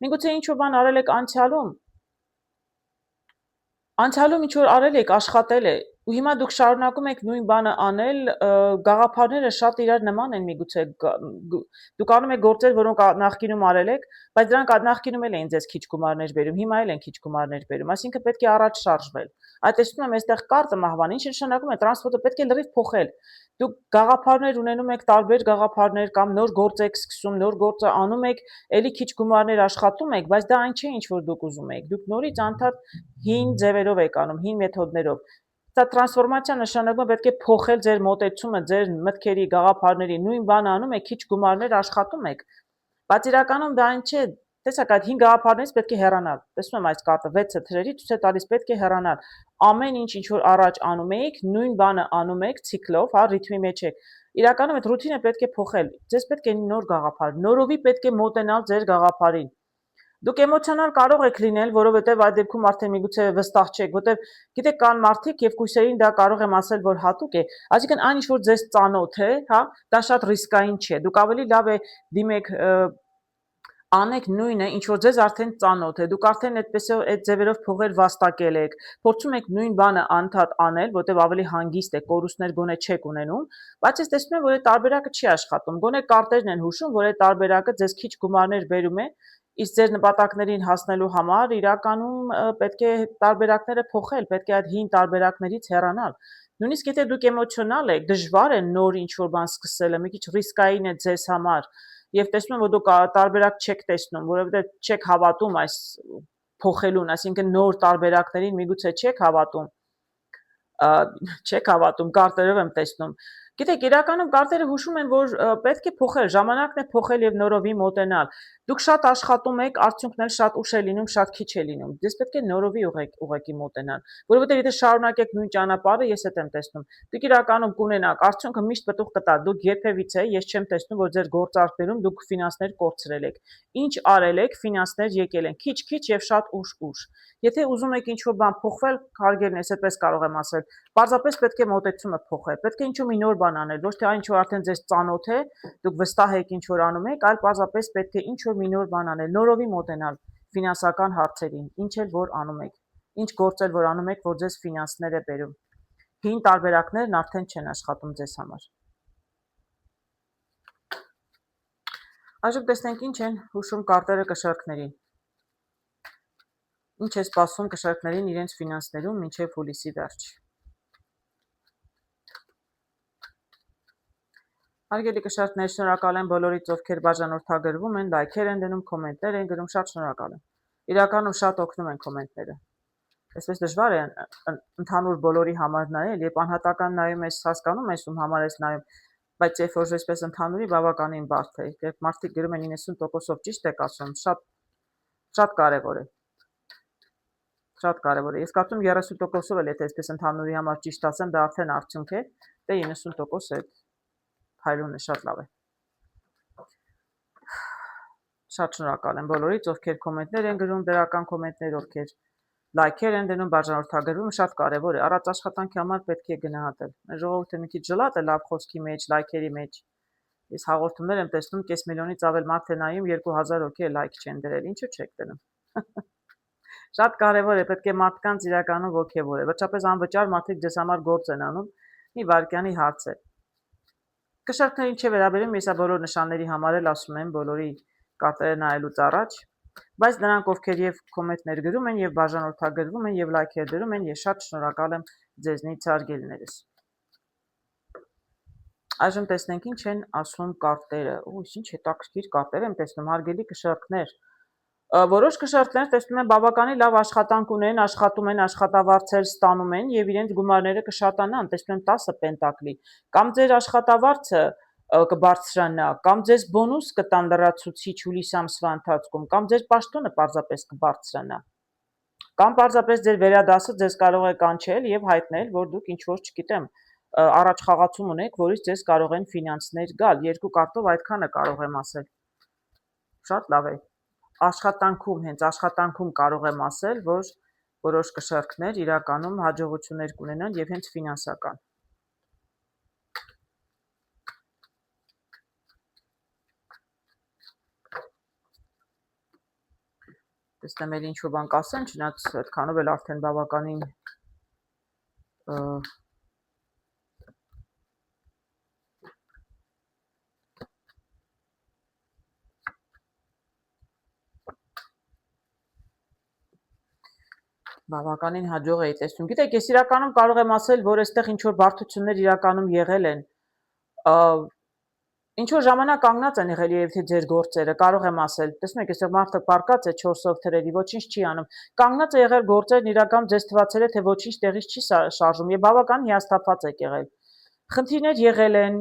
[SPEAKER 1] Միգուցե ինչ-որ բան արել եք անցյալում ինչ-որ արել եք, աշխատել է, ու հիմա դուք շարունակում եք նույն բանը անել, գաղափարները շատ իրար նման են միգուցե, դուք անում եք գործեր, որոնք նախկինում արել եք, բայց դրանք նախկինում էլ էին ձեզ քիչ գումարներ բերում, հիմա էլ են քիչ գումարներ բերում, այսինքն պետք է առաջ շարժվել։ Այդ տեսնում եմ այստեղ կարտը մահվան, ինչ նշանակում է, տրանսպորտը պետք է լրիվ փոխել։ Դուք գաղափարներ ունենում եք, տարբեր գաղափարներ կամ նոր գործ եք սկսում, նոր գործը անում եք, էլի քիչ գումարներ աշխատում եք, բայց դա այն չէ, ինչ որ դուք ուզում եք։ Դուք նորից անդադ հին ձևերով եք անում, հին մեթոդներով։ Սա տրանսֆորմացիա նշանակում է պետք է փոխել ձեր մոտեցումը, ձեր մտքերի, գաղափարների, նույն բանը անում եք, քիչ գումարներ աշխատում եք։ Բայց իրականում դա այն չէ, տեսեք, այդ 5 գաղափարներից պետք է հեռանալ։ Տեսնում եմ այս կարտը 6-ը թրերի ցույց է տալիս, պետք է հեռանալ։ Ամեն ինչ որ առաջ անում եք, նույն բանը անում եք ցիկլով, հա, ռիթմի մեջ եք։ Իրականում այդ ռուտինը պետք է փոխել։ Ձեզ պետք է նոր գաղափար, նորովի պետք է մոտենալ ձեր գաղափարին։ Դուք էմոցիոնալ կարող եք լինել, որովհետև այդ դեպքում արդեն միգուցե վստահ չեք, որովհետև գիտեք կան մարդիկ եւ կույսերին դա կարող եմ ասել, որ հատուկ է, այսինքն այն ինչ որ ձեզ ծանոթ է, հա, դա շատ ռիսկային չէ։ Դուք ավելի լավ է դիմեք անեք նույնը, ինչ որ ձեզ արդեն ծանոթ է, դուք արդեն այդ ձևերով փողեր վաստակել եք, փորձում եք նույն բանը անդադ անել, որտեղ ավելի հանգիստ է, կորուստներ գոնե չեք ունենում, բայց ես տեսնում եմ, որ այդ տարբերակը չի աշխատում, գոնե կարտերն են հուշում, որ այդ տարբերակը ձեզ քիչ գումարներ բերում է, իսկ ձեր նպատակներին հասնելու համար իրականում պետք է տարբերակները փոխել, պետք է այդ հին տարբերակներից հեռանալ։ Նույնիսկ եթե դուք էմոցիոնալ եք, դժվար է նոր ինչ-որ բան սկսելը, մի քիչ ռիսկային է ձեզ համար, եւ տեսնում եմ, որ դուք տարբերակ չեք տեսնում, որովհետեւ չեք հավատում այս փոխելուն, այսինքն նոր տարբերակներին միգուցե չեք հավատում, կարտերով եմ տեսնում։ Գիտեք, իրականում կարտերը հուշում են, որ պետք է փոխել, ժամանակն է փոխել եւ նորովի մոտենալ։ Դուք շատ աշխատում եք, արդյունքն էլ շատ ուշ է լինում, շատ քիչ է լինում։ Դες պետք է նորովի ուղղակի մոտենալ, որովհետեւ եթե շարունակեք նույն ճանապարհը, ես այդ եմ տեսնում։ Դուք իրականում կունենաք արդյունքը միշտ պտուղ կտա։ Դուք երբևիցե ես չեմ տեսնում, որ ձեր գործարքներում դուք ֆինանսներ կորցրել եք։ Ինչ արել եք, ֆինանսներ եկել են քիչ-քիչ եւ շատ ուշ։ Եթե ուզում եք ինչ-որ բան փոխվել, հարգելն ես այդպես կարող եմ ասել, պարզապես պետք է մոտեցումը փոխել, պետք է ինչ-որ մի նոր բան անել, ոչ թե այն, ինչ որ արդեն ձեզ ծանոթ է, դուք վստահ եք ինչ որ անում եք, այլ պարզապես պետք է ինչ-որ մի նոր բան անել, նորովի մոտենալ ֆինանսական հարցերին, ինչ էլ որ անում եք, ինչ գործ էլ որ անում եք, որ ձեզ ֆինանսներ է բերում։ Հին տարբերակներն արդեն չեն աշխատում ձեզ համար։ Այժմ տեսնենք ինչ են հուշում կարտերը կշեռքներին։ Ինչ է սպասում կշեռքներին իրենց ֆինանսներում մինչև հուլիսի վերջ։ Հարգելի կշեռքներ, շնորհակալ եմ բոլորիդ, ովքեր բաժանորդագրվում են, լայքեր են դնում, կոմենտներ են գրում, շատ շնորհակալ եմ։ Իրականում շատ օգնում են կոմենտները։ Այսպես դժվար է ընդհանուր բոլորի համար նայել, երբ անհատական նայում ես, հասկանում ես ում համար ես նայում, բայց երբ որ այսպես ընդհանուրի բավականին բարդ է, երբ մարդիկ գրում են 90%-ով ճիշտ եք ասում, շատ կարևոր է։ Շատ կարևոր է։ Ես կարծում 30%-ով էլ եթե այսպես ընդհանուրի համար ճիշտ ասեմ, դա արդեն արդյունք է, դե 90% է հայրունը շատ լավ է։ Շատ շնորհակալ եմ բոլորից, ովքեր կոմենտներ են գրում, դրական կոմենտներ, ովքեր լայքեր են դնում, բաժանորդագրում, շատ կարևոր է։ Առանց աշխատանքի համար պետք է գնահատել։ Ժողովուրդը մի քիչ ժլատ է լավ խոսքի մեջ, լայքերի մեջ։ Ես հաղորդումներ եմ տեսնում, կես միլիոնից ավել մարդ է նայում, 2000 հոգի լայք չեն դրել, ինչու չեք դնում։ Շատ կարևոր է, պետք է մարդկանց իրականում ոգևորել։ Վերջապես անվճար մարդիկ ձեզ համար գործ են անում, մի վայրկյանի հարց է։ Կշեռքներին չէ վերաբերում, ես բոլոր նշանների համար էլ ասում եմ բոլորի կարտերը նայելուց առաջ, բայց նրանք ովքեր եւ կոմենտներ գրում են եւ բաժանորդագրվում են եւ լայքեր դրում են, ես շատ շնորհակալ եմ ձեզնից հարգելիներս։ Այժմ տեսնենք ինչ են ասում կարտերը։ Ինչ հետաքրքիր կարտեր եմ տեսնում, հարգելի կշեռքներ։ Որոշ կշեռքներ տեսնում են բավականին լավ աշխատանք ունեն, աշխատում են, աշխատավարձեր ստանում են եւ իրենց գումարները կշատանան, տեսնում եմ 10 պենտակլի, կամ ձեր աշխատավարձը կբարձրանա, կամ ձեզ բոնուս կտան լրացուցիչ հուլիս ամսվա ընթացքում, կամ ձեր պաշտոնը պարզապես կբարձրանա, կամ պարզապես ձեր վերադասը ձեզ կարող է կանչել եւ հայտնել, որ դուք ինչ որ, չգիտեմ, առաջ խաղացում ունեք, որից ձեզ կարող են ֆինանսներ գալ։ Երկու կարտով այդքանը կարող եմ ասել։ Շատ լավ է։ Հենց աշխատանքում կարող եմ ասել, որ որոշ կշեռքներ իրականում հաջողություններ կունենան եւ հենց ֆինանսական։ Տեսնեմ էլ ինչ-որ բան կասեն, չնայած այդքանով էլ արդեն բավականին բավականին հաջող էի տեսնում։ Գիտեք, ես իրականում կարող եմ ասել, որ այստեղ ինչ որ բարդություններ իրականում եղել են։ Ինչ որ ժամանակ կանգնած են եղել եւ թե ձեր գործերը, կարող եմ ասել, տեսնում եք, այստեղ մարդը պարկած է 4-ով թրերի, ոչինչ չի անում։ Կանգնած է եղել գործերն իրական ձեզ թվացել է, թե ոչինչ տեղից չի շարժում եւ բավական հիասթափված եք եղել։ Խնդիրներ եղել են,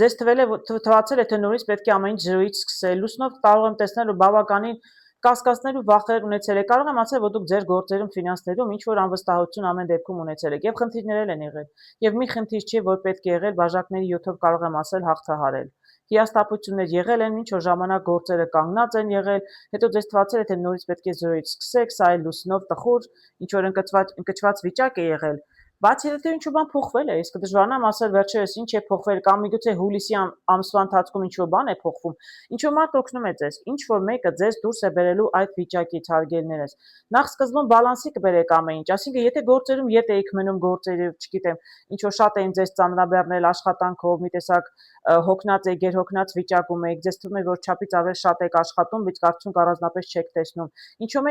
[SPEAKER 1] ձեզ թվացել է, թե նորից պետք է ամեն ինչ զրոյից սկսել։ Լուսնով կարող եմ տեսնել, որ բավականին կասկածներ ու վախեր ունեցել եք, կարող եմ ասել, որ դուք ձեր գործերում, ֆինանսներում ինչ որ անվստահություն ամեն դեպքում ունեցել եք եւ խնդիրներ են եղել։ Եվ մի խնդիր չի, որ պետք է եղել բաժակների 7-ով կարող եմ ասել հաղթահարել։ Հիասթափություններ եղել են, ինչ որ ժամանակ գործերը կանգնած են եղել, հետո ձեզ թվացել է, թե նորից պետք է զրոյից սկսեք, սա էլ լուսնով տխուր, ինչ որ ընկճված վիճակ է եղել։ Բացի դա ինչ-որ բան փոխվել է, ես կդժվարանամ ասել վերջերս ինչ է փոխվել, կամ միգուցե հուլիսի ամսվա ընթացքում ինչ-որ բան է փոխվում։ Ինչ-որ մարդ օգնում է ձեզ, ինչ-որ մեկը ձեզ դուրս է բերելու այդ վիճակից, հարգելներս։ Նախ սկզբում բալանսի կբերեք ամեն ինչ, այսինքն եթե գործերում ետ էիք մնում գործերով, չգիտեմ, ինչ-որ շատ էին ձեզ ծանրաբեռնել աշխատանքով, մի տեսակ հոգնած եք, գերհոգնած վիճակում եք, ձեզ թվում է, որ չափից ավել շատ եք աշխատում, բայց կարծում առանձնապես չեք տեսնում։ Ինչո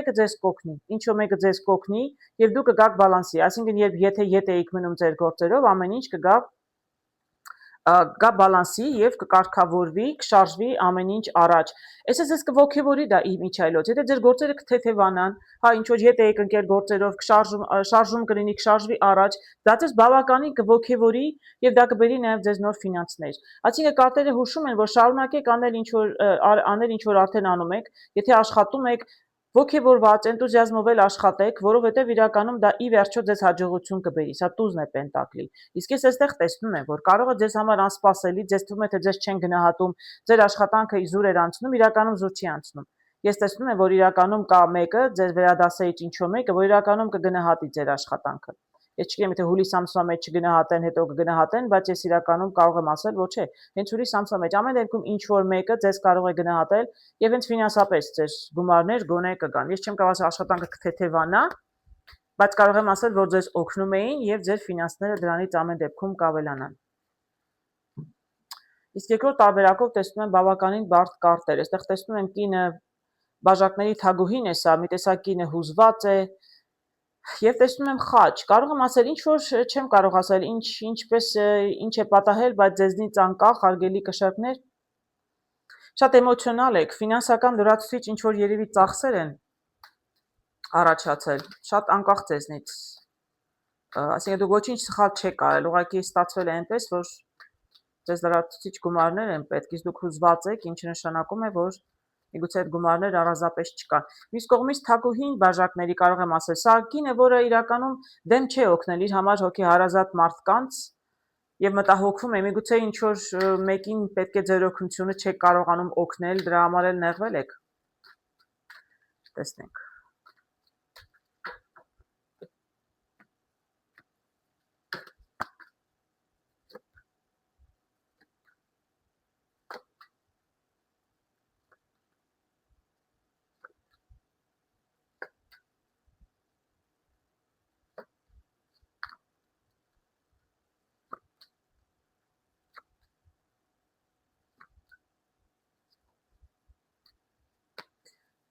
[SPEAKER 1] մեկը ձեզ կօգնի, եւ դուք կգաք բալանսի, այսինքն եթե ետ էիք մնում ձեր գործերով, ամեն ինչ կգա բալանսի եւ կկարգավորվի, կշարժվի ամեն ինչ առաջ։ Այսպես ձեզ կողքեվորի դա իմիջայլոց։ Եթե ձեր գործերը կթեթևանան, հա ինչ որ ետ էիք ընկել գործերով, շարժում կլինի, կշարժվի առաջ, դա ձեզ բավականին կողքեվորի եւ դա կբերի նաեւ ձեզ նոր ֆինանսներ։ Այսինքն կարտերը հուշում են, որ շարունակեք անել ինչ որ արդեն անում եք, եթե աշխատում եք, ոգևորված, էնտուզիազմով էլ աշխատեք, որովհետև իրականում դա ի վերջո ձեզ հաջողություն կբերի, սա տուզն է պենտակլի։ Իսկ ես այստեղ տեսնում եմ, որ կարող է ձեզ համար անսպասելի, ձեզ թվում է, թե ձեզ չեն գնահատում, ձեր աշխատանքը զուր էր անցնում, իրականում զուր չի անցնում։ Ես տեսնում եմ, որ իրականում կա մեկը, ձեր վերադասեիչ ինչ-որ մեկը, որ իրականում կգնահատի ձեր աշխատանքը։ Ես չգիտեմ, եթե հուլիս ամսվա մեջ չգնահատեն, հետո կգնահատեն, բայց ես իրականում կարող եմ ասել, որ չէ, հենց հուլիս ամսվա մեջ ամեն դեպքում ինչ որ մեկը ձեզ կարող է գնահատել եւ հենց ֆինանսապես ձեր գումարներ գոնե կգան։ Ես չեմ կարող ասել աշխատանքը կթեթևանա, բայց կարող եմ ասել, որ ձեզ օգնում էին եւ ձեր ֆինանսները դրանից ամեն դեպքում կավելանան։ Իսկ երկրորդ տարբերակով տեսնում եմ բավականին բարդ կարտեր։ Այստեղ տեսնում եմ կինը բաժակների թագուհին է սա, մի տեսակ կինը հուզված է, եւ տեսնում եմ խաչ։ Կարող եմ ասել, ինչ որ չեմ կարող ասել, ինչ է պատահել, բայց ձեզնից անկախ հարգելի կշեռքներ, շատ էմոցիոնալ եք, ֆինանսական լրացուցիչ ինչ որ երևի ծախսեր են առաջացել, շատ անկախ ձեզնից։ Այսինքն դուք ոչինչ սխալ չեք արել, ուղղակի ստացվել է այնպես, որ ձեզ լրացուցիչ գումարներ են պետք, իսկ դուք հուզված եք, ինչը նշանակում է, որ միգուցե այդ գումարներ առանձնապես չկան։ Մյուս կողմից թագուհին բաժակների կարող եմ ասել, սա կինը, որը իրականում դեմ չէ օգնել իր համար հոգեհարազատ մարդկանց եւ մտահոգվում է, միգուցե ինչ որ մեկին պետք է ձեր օգնությունը չեք կարողանում օգնել, դրա համար էլ նեղվել եք։ Տեսնենք։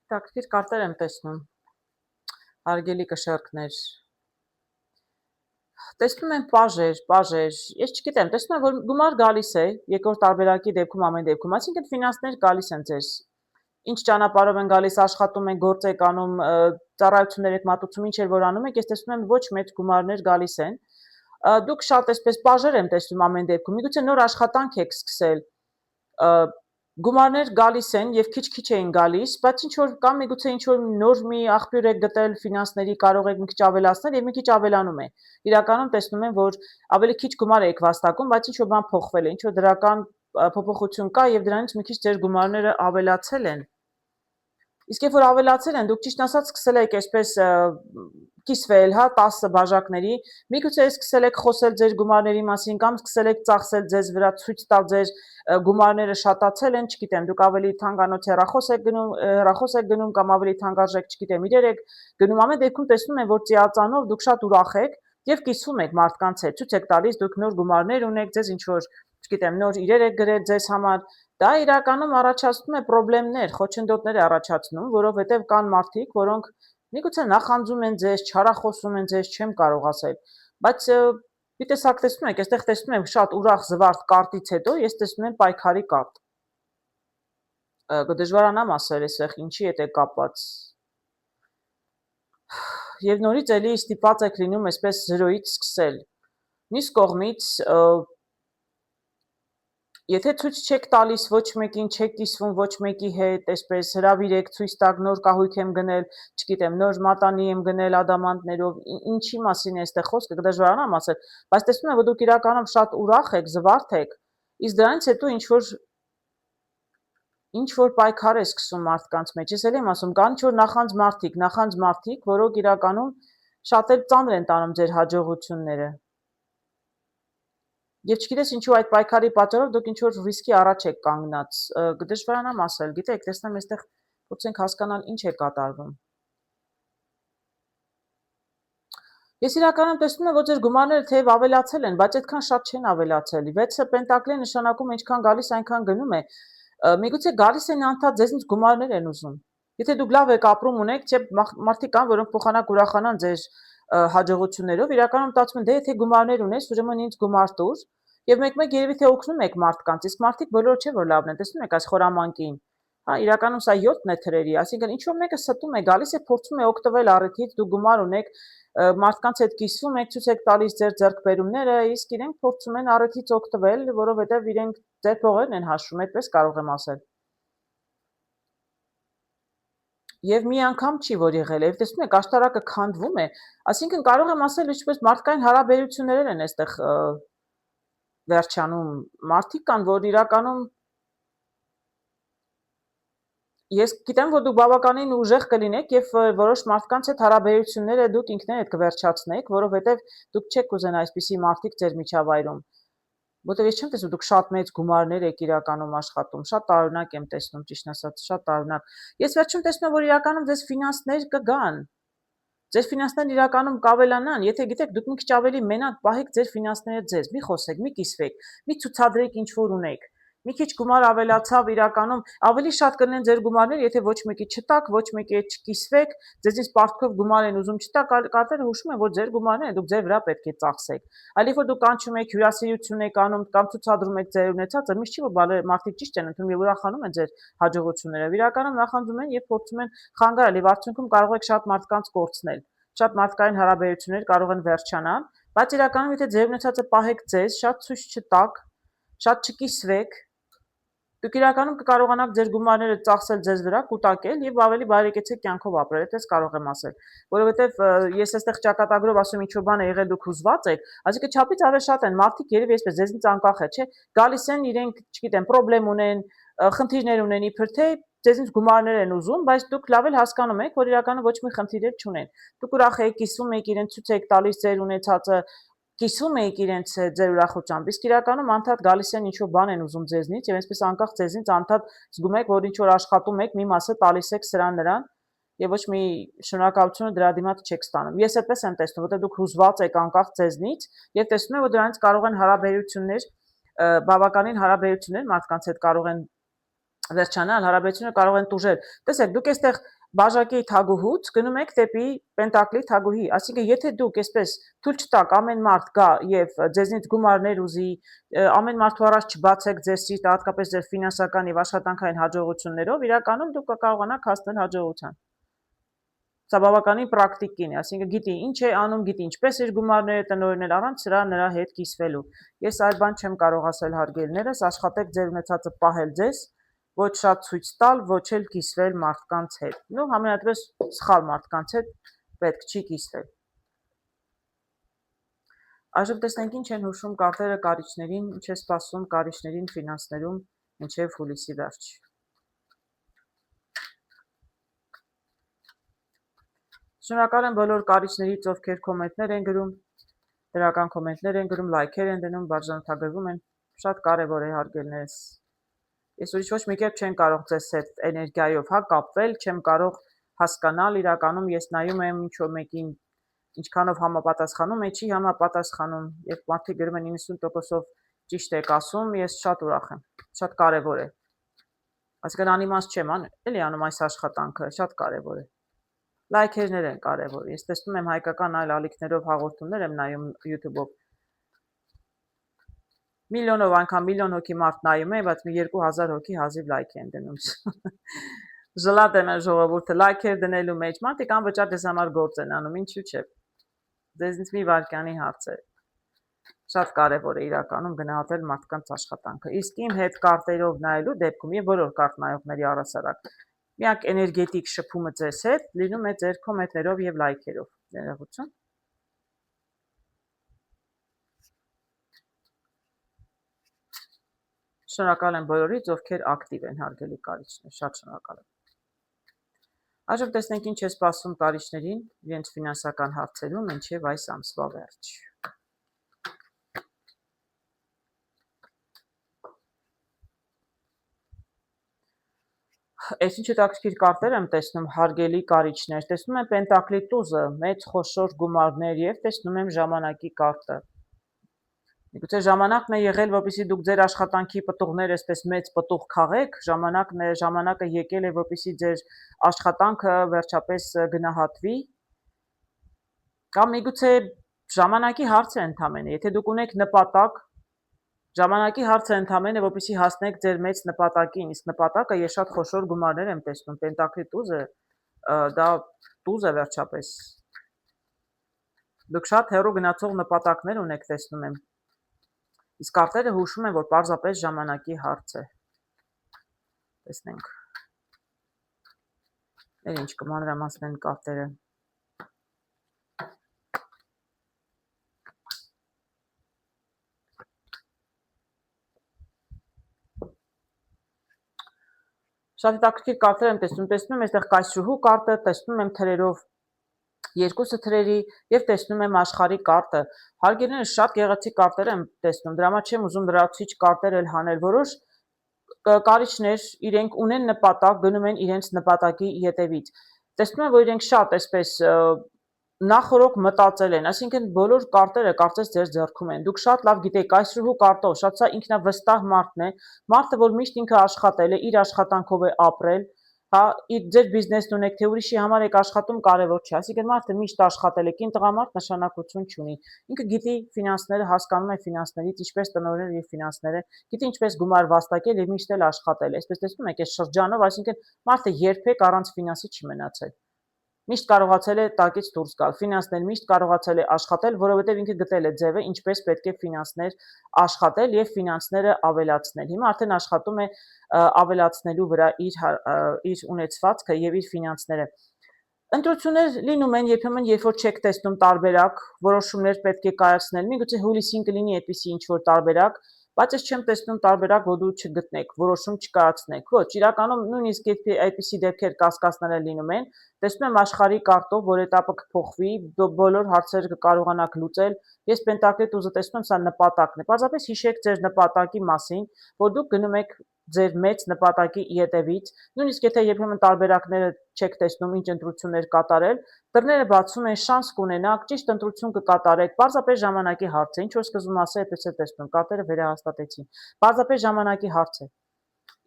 [SPEAKER 1] Հետաքրքիր կարտեր եմ տեսնում, հարգելի կշեռքներ։ Տեսնում եմ պաժեր, ես չգիտեմ, տեսնում եմ, որ գումար գալիս է, երկրորդ տարբերակի դեպքում ամեն դեպքում, այսինքն ֆինանսներ գալիս են ձեզ։ ինչ ճանապարհով են գալիս, աշխատում են, գործ եք անում, ծառայություններ եք մատուցում, ինչ էր որ անում եք, ես տեսնում եմ ոչ մեծ գումարներ գալիս են։ Դուք շատ այսպես բաժեր եմ տեսնում ամեն դեպքում։ Միգուցե նոր աշխատանք եք սկսել, գումարներ գալիս են եւ քիչ-քիչ էին գալիս, բայց ինչ որ կամ միգուցե ինչ որ նոր մի աղբյուր եք գտել ֆինանսների, կարող եք մի քիչ ավելացնել եւ մի քիչ ավելանում է։ Իրականում տեսնում եմ, որ ավելի քիչ գումար եք վաստակում, բայց ինչ որ բան փոխվել է, ինչ որ դրական փոփոխություն կա եւ դրանից մի քիչ ձեր գումարները ավելացել են։ Իսկ երբ որ ավելացել են, դուք ճիշտ ասած սկսել եք այսպես կիսվել, հա, 10 բաժակների, միգուցե սկսել եք խոսել ձեր գումարների մասին կամ սկսել եք ծախսել ձեզ վրա, ցույց տալ ձեր գումարները շատացել են, չգիտեմ, դուք ավելի թանկանոց հեռախոս եք գնում կամ ավելի թանկարժեք, չգիտեմ, իրեր եք գնում, ամեն դեպքում տեսնում եմ, որ ծիածանով դուք շատ ուրախ եք եւ կիսվում եք մարդկանց հետ, ցույց եք տալիս, դուք նոր գումարներ ունեք, ձեզ ինչ որ, չգիտեմ, նոր իրեր եք գրել ձեզ համար, դա իրականում առաջացնում է խոչընդոտներ, խոչընդոտներ է առաջացնում, որովհետև կան մարդիկ, որոնք միգուցե նախանձում են ձեզ, չարախոսում են ձեզ, չեմ կարող ասել, բայց մի տեսակ տեսնում եք, այստեղ տեսնում եմ շատ ուրախ զվարթ կարտից հետո, ես տեսնում եմ պայքարի կարտ։ Կդժվարանամ ասել այսեղ ինչի հետ է կապված։ Եվ նորից էլի ստիպված եք լինում այսպես 0-ից սկսել։ Մյուս կողմից Եթե ցույց չեք տալիս ոչ մեկին, չեք կիսվում ոչ մեկի հետ, այսպես հրավիրեք, ցույց տակ նոր կահույք եմ գնել, չգիտեմ, նոր մատանի եմ գնել ադամանդներով, ինչի մասին է այստեղ խոսքը, կդժվարանամ ասել, բայց տեսնում եմ, որ դուք իրականում շատ ուրախ եք, զվարթ եք, իսկ դրանից հետո ինչ որ պայքար է սկսում մարդկանց մեջ։ Ես էլ եմ ասում, կան ինչ որ նախանձ մարդիկ, որոնք իրականում շատ էլ ծանր են տանում ձեր հաջողությունները։ Եվ չգիտես ինչու այդ պայքարի պատճառով դուք ինչ-որ ռիսկի առաջ եք կանգնած, կդժվարանամ ասել, գիտեք, տեսնեմ այստեղ փորձենք հասկանալ ինչ է կատարվում։ Ես իրականում տեսնում եմ, որ ձեր գումարները թեև ավելացել են, բայց այդքան շատ չեն ավելացել։ 6-ը պենտակլի է նշանակում ինչքան գալիս, այնքան գնում է։ Միգուցե գալիս են անդադ ձեզնից գումարներ են ուզում։ Եթե դուք լավ եք ապրում ունեք, չէ՞ մարդիկ կան, որոնք փոխանակ ուրախանան ձեր հաջողություններով, իրականում մտածում են, դե եթե գումարներ ունես, ուրեմն ինձ գումար տուր, եւ մեկ-մեկ երևի թե օգնում եք մարդկանց, իսկ մարդիկ բոլորը չէ որ լավն են, տեսնում եք այս խորամանկին, հա, իրականում սա 7-ն է թրերի, այսինքն ինչ որ մեկը ստում է, գալիս է փորձում է օգտվել առիթից, դուք գումար ունեք, մարդկանց հետ կիսվում եք, ցույց եք տալիս ձեր ձեռքբերումները, իսկ իրենք փորձում են առիթից օգտվել, որովհետեւ իրենք ձեր փողերն են հաշվում, այդպես կարող եմ ասել։ Եվ մի անգամ չի որ եղել, եւ տեսնում եք աշտարակը քանդվում է, այսինքն կարող եմ ասել, ինչպես մարդկային հարաբերություններ են այստեղ վերջանում, մարդիկ կան, որ իրականում ես գիտեմ, որ դուք բավականին ուժեղ կլինեք եւ որոշ մարդկանց հետ հարաբերությունները դուք ինքներդ կվերջացնեք, որովհետեւ դուք չեք կուզենա այսպիսի մարդիկ ձեր միջավայրում։ Որտեղ ես չեմ տեսնում դուք շատ մեծ գումարներ եք իրականում աշխատում, շատ տարօրինակ եմ տեսնում, ճիշտ ասած, շատ տարօրինակ։ Ես վերջում տեսնում եմ, որ իրականում ձեզ ֆինանսներ կգան։ Ձեր ֆինանսներն իրականում կավելանան, եթե գիտեք, դուք մի քիչ ավելի մենակ պահեք ձեր ֆինանսները ձեզ, մի խոսեք, մի կիսվեք, մի ցուցադրեք ինչ որ ունեք։ Մի քիչ գումար ավելացավ իրականում, ավելի շատ կլինեն ձեր գումարները, եթե ոչ մեկի չտաք, ոչ մեկի հետ չկիսվեք, ձեզից պարտքով գումար են ուզում չտա, կարծերը հուշում են, որ ձեր գումարները դուք ձեր վրա պետք է ծախսեք։ Այլ երբ որ դուք կանչում եք, հյուրասիրություն եք անում կամ ցուցադրում եք ձեր ունեցածը, միշտ չի որ մարդիկ ճիշտ են ընդունում եւ ուրախանում են ձեր հաջողություններով։ Իրականում նախանձում են եւ փորձում են խանգարել եւ արդյունքում կարող եք շատ մարդկանց կորցնել։ Շատ մարդկային հարաբերություններ կարող են վերջանալ, բայց իրականում եթե ձեր ունեցածը պահեք ձեզ, շատ ցույց չտաք, շատ չկիսվեք, դուք իրականում կկարողանաք ձեր գումարները ծախսել ձեզ վրա, կուտակել եւ ավելի բարեկեցիկ կյանքով ապրել, այդպես կարող եմ ասել, որովհետեւ ես այստեղ ճակատագրով ասում ինչ որ բան է եղել, դուք հուզված եք, այսինքն չափից ավելի շատ են մարդիկ երևի այսպես ձեզնից անկախ է, չէ՞, գալիս են իրենք, չգիտեմ, խնդրեմ ունեն, խնդիրներ ունեն իբր թե ձեզնից գումարներ են ուզում, բայց դուք լավ էլ հասկանում եք, որ իրականում ոչ մի խնդիրներ չունեն։ Դուք ուրախ եք, կիսվում եք իրենց, ցույց եք տալիս ձեր ունեցածը, կիսվում եք իրենց ձեր ուրախությամբ, իսկ իրականում անդադ գալիս են ինչ-որ բան են ուզում ձեզնից եւ այսպես անկախ ձեզնից անդադ զգում եք, որ ինչ-որ աշխատում եք, մի մասը տալիս եք սրան նրան եւ ոչ մի շնորհակալությունը դրա դիմաց չեք ստանում։ Ես այդպես եմ տեսնում, որտեղ դուք հուզված եք անկախ ձեզնից եւ տեսնում եք, որ դրանից կարող են հարաբերություններ, բավականին հարաբերություններ մարդկանց հետ կարող են վերջանալ, հարաբերությունները կարող են տուժել։ Տեսեք, դուք այստեղ բաժակի թագուհուց գնում եք դեպի պենտակլի թագուհի, այսինքն եթե դուք այսպես թույլ չտաք ամեն մարդ գա եւ ձեզնից գումարներ ուզի, ամեն մարդու առաջ չբացեք ձեր սիրտը, հատկապես ձեր ֆինանսական եւ աշխատանքային հաջողություններով, իրականում դուք կկարողանաք հասնել հաջողության։ Սա բավականին պրակտիկ կին է, այսինքն գիտի ինչ է անում, գիտի ինչպես իր գումարները տնօրինել առանց սրա նրա հետ կիսվելու։ Ես այլ բան չեմ կարող ասել հարգելիներս, աշխատեք ձեր ունեցածը պահել ձեզ, ոչ շատ ցույց տալ, ոչ էլ կիսվել մարդկանց հետ։ Ну, համենայնպես սխալ մարդկանց հետ պետք չի կիսվել։ Այժմ տեսնենք ինչ են հուշում կարտերը կարիճներին, ինչ է սպասում կարիճներին ֆինանսներում մինչև հուլիսի վերջ։ Շնորհակալ եմ բոլոր կարիճներից, ովքեր կոմենտներ են գրում, դրական կոմենտներ են գրում, լայքեր են դնում, բաժանորդագրվում են, շատ կարևոր է հարգելիներս։ Ես ուրիշ ոչ մի կերպ չեմ կարող ձեզ հետ էներգիայով կապվել, չեմ կարող հասկանալ իրականում, ես նայում եմ ինչ-որ մեկին ինչքանով համապատասխանում է, չի համապատասխանում, երբ մարդիկ գրում են 90%-ով ճիշտ եք ասում, ես շատ ուրախ եմ, շատ կարևոր է։ Այսինքն անիմաստ չեմ էլի անում այս աշխատանքը, շատ կարևոր է։ Լայքերներ են կարևոր։ Ես տեսնում եմ հայկական այլ ալիքներով հաղորդումներ եմ նայում YouTube-ով։ Միլիոնով անգամ միլիոն հոգի մարդ նայում է, բայց մի 2000 հոգի հազիվ լայք են դնում։ Ժլատ եմ ժողովուրդը լայքեր դնելու մեջ, մարդիկ անվճար դες համար գործ են անում, ինչու՞ չէ։ Ձեզնից մի վարկյանի հարց է։ Շատ կարևոր է իրականում գնահատել մարդկանց աշխատանքը։ Իսկ իմ հետ կարտերով նայելու դեպքում եւ բոլոր կարտ նայողների առասարակ միակ էներգետիկ շփումը ձեզ հետ լինում է ձեր կոմենտներով եւ լայքերով։ Ներողություն։ Շնորհակալ եմ բոլորից, ովքեր ակտիվ են հարգելի կարիճներ, շատ շնորհակալ եմ։ Այժմ տեսնենք ինչ է սպասում կարիճներին իրենց ֆինանսական հարցերում մինչև այս ամսվա վերջ։ Այս ինչ հետաքրքիր կարտեր եմ տեսնում, հարգելի կարիճներ, տեսնում եմ պենտակլի տուզը, մեծ խոշոր գումարներ եւ տեսնում եմ ժամանակի կարտը։ Միգուցե ժամանակն է եղել, որպեսզի դուք ձեր աշխատանքի պտուղները այսպես մեծ պտուղ քաղեք, ժամանակը եկել է, որպեսզի ձեր աշխատանքը վերջապես գնահատվի։ Կամ միգուցե ժամանակի հարց է ընդամենը, եթե դուք ունեք նպատակ, ժամանակի հարց է ընդամենը, որպեսզի հասնեք ձեր մեծ նպատակին, իսկ նպատակը ես շատ խոշոր գումարներ եմ տեսնում, պենտակլի տուզը, դա տուզ է վերջապես։ Դուք շատ հեռու գնացող նպատակներ ունեք տեսնում եմ։ Իսկ կարտերը հուշում են, որ պարզապես ժամանակի հարց է։ Տեսնենք։ Ինչ կմանրամասնեն կարտերը։ Շատ հետաքրքիր կարտեր եմ տեսնում եմ այստեղ կայսրուհու կարտը, տեսնում եմ թրերով երկուսը թրերի եւ տեսնում եմ աշխարհի կարտը։ Հարգելիներս շատ գեղեցիկ կարտեր եմ տեսնում, դրա համար չեմ ուզում լրացուցիչ կարտեր էլ հանել, որոշ կարիճներ իրենք ունեն նպատակ, գնում են իրենց նպատակի ետևից։ Տեսնում եմ, որ իրենք շատ այսպես նախորոք մտածել են, այսինքն բոլոր կարտերը կարծես ձեր ձեռքում են։ Դուք շատ լավ գիտեք, կայսրուհու կարտով, շատ սա ինքնավստահ մարդն է, մարդը, որ միշտ ինքը աշխատել է, իր աշխատանքով է ապրել, հա, ձեր բիզնեսն ունեք, թե ուրիշի համար եք աշխատում, կարևոր չէ։ Այսինքն մարդը միշտ աշխատել է, կին տղամարդ նշանակություն չունի։ Ինքը գիտի ֆինանսները, հասկանում է ֆինանսներից, ինչպես տնօրինել իր ֆինանսները, գիտի ինչպես գումար վաստակել եւ միշտ էլ աշխատել է։ Այսպես տեսնում եք, այս շրջանով, այսինքն մարդը երբեք առանց ֆինանսի չի մնացել։ Միշտ կարողացել է տակից դուրս գալ, ֆինանսներ միշտ կարողացել է աշխատել, որովհետև ինքը գտել է ձևը, ինչպես պետք է ֆինանսներ աշխատել եւ ֆինանսները ավելացնել։ Հիմա արդեն աշխատում է ավելացնելու վրա իր ունեցվածքը եւ իր ֆինանսները։ Ընտրություններ լինում են երբեմն, երբ որ չեք տեսնում տարբերակ, որոշումներ պետք է կայացնել, միգուցե հուլիսին կլինի այդպիսի ինչ-որ տարբերակ, բայց ես չեմ տեսնում տարբերակ, որ դու չգտնեք, որոշում չկայացնեք։ Ոչ, իրականում նույնիսկ այդպիսի դեպքեր կասկածները լինում են, տեսնում եմ աշխարհի կարտով, որ этаպը կփոխվի, բոլոր հարցերը կկարողանաք լուծել։ Ես պենտակլի տուզը տեսնում եմ, սա նպատակն է։ Պարզապես հիշեք ձեր նպատակի մասին, որ դուք գնում եք ձեր մեծ նպատակի ետևից, նույնիսկ եթե երբեմն տարբերակները չեք տեսնում, ինչ ընտրություններ կատարել, դռները բացում են, շանս կունենաք, ճիշտ ընտրություն կկատարեք, պարզապես ժամանակի հարց է, ինչ որ սկզբում ասել, այդպես է տեսնում, կարտերը վերահաստատեցին, պարզապես ժամանակի հարց է։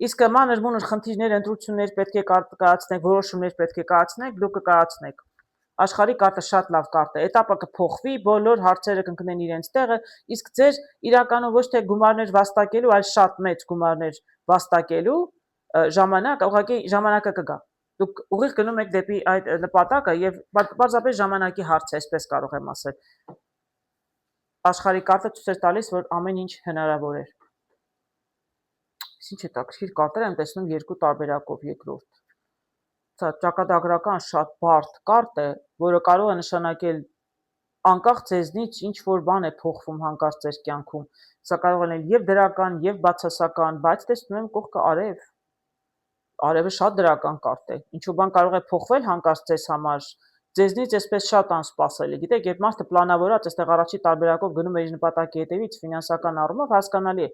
[SPEAKER 1] Իսկ մանր-մունր խնդիրներ, ընտրություններ պետք է կայացնեք, որոշումներ պետք է կայացնեք, դուք կկայացնեք։ Աշխարհի կարտը շատ լավ կարտ է, этаպը կփոխվի, բոլոր հարցերը կընկնեն իրենց տեղը, իսկ ձեր իրականում ոչ թե գումարներ վաստակելու, այլ շատ մեծ գումարներ վաստակելու ժամանակ, ուղղակի ժամանակը կգա։ Դուք ուղիղ գնում եք դեպի այդ նպատակը եւ պարզապես ժամանակի հարց է, այսպես կարող եմ ասել։ Աշխարհի կարտը ցույց է տալիս, որ ամեն ինչ հնարավոր է։ Ինչ հետաքրքիր կարտեր եմ տեսնում երկու տարբերակով երկրորդ։ Սա ճակատագրական շատ բարդ կարտ է, որը կարող է նշանակել անկախ ձեզնից ինչ որ բան է փոխվում հանկարծ ձեր կյանքում։ Սա կարող է լինել եւ դրական, եւ բացասական, բայց տեսնում եմ կողքը արև։ Արևը շատ դրական կարտ է։ Ինչու բան կարող է փոխվել հանկարծ ձեզ համար, ձեզնից այսպես շատ անսպասելի։ Գիտեք, երբ մարդը պլանավորած այստեղ առաջի տարբերակով գնում է իր նպատակի հետևից ֆինանսական առումով, հասկանալի է։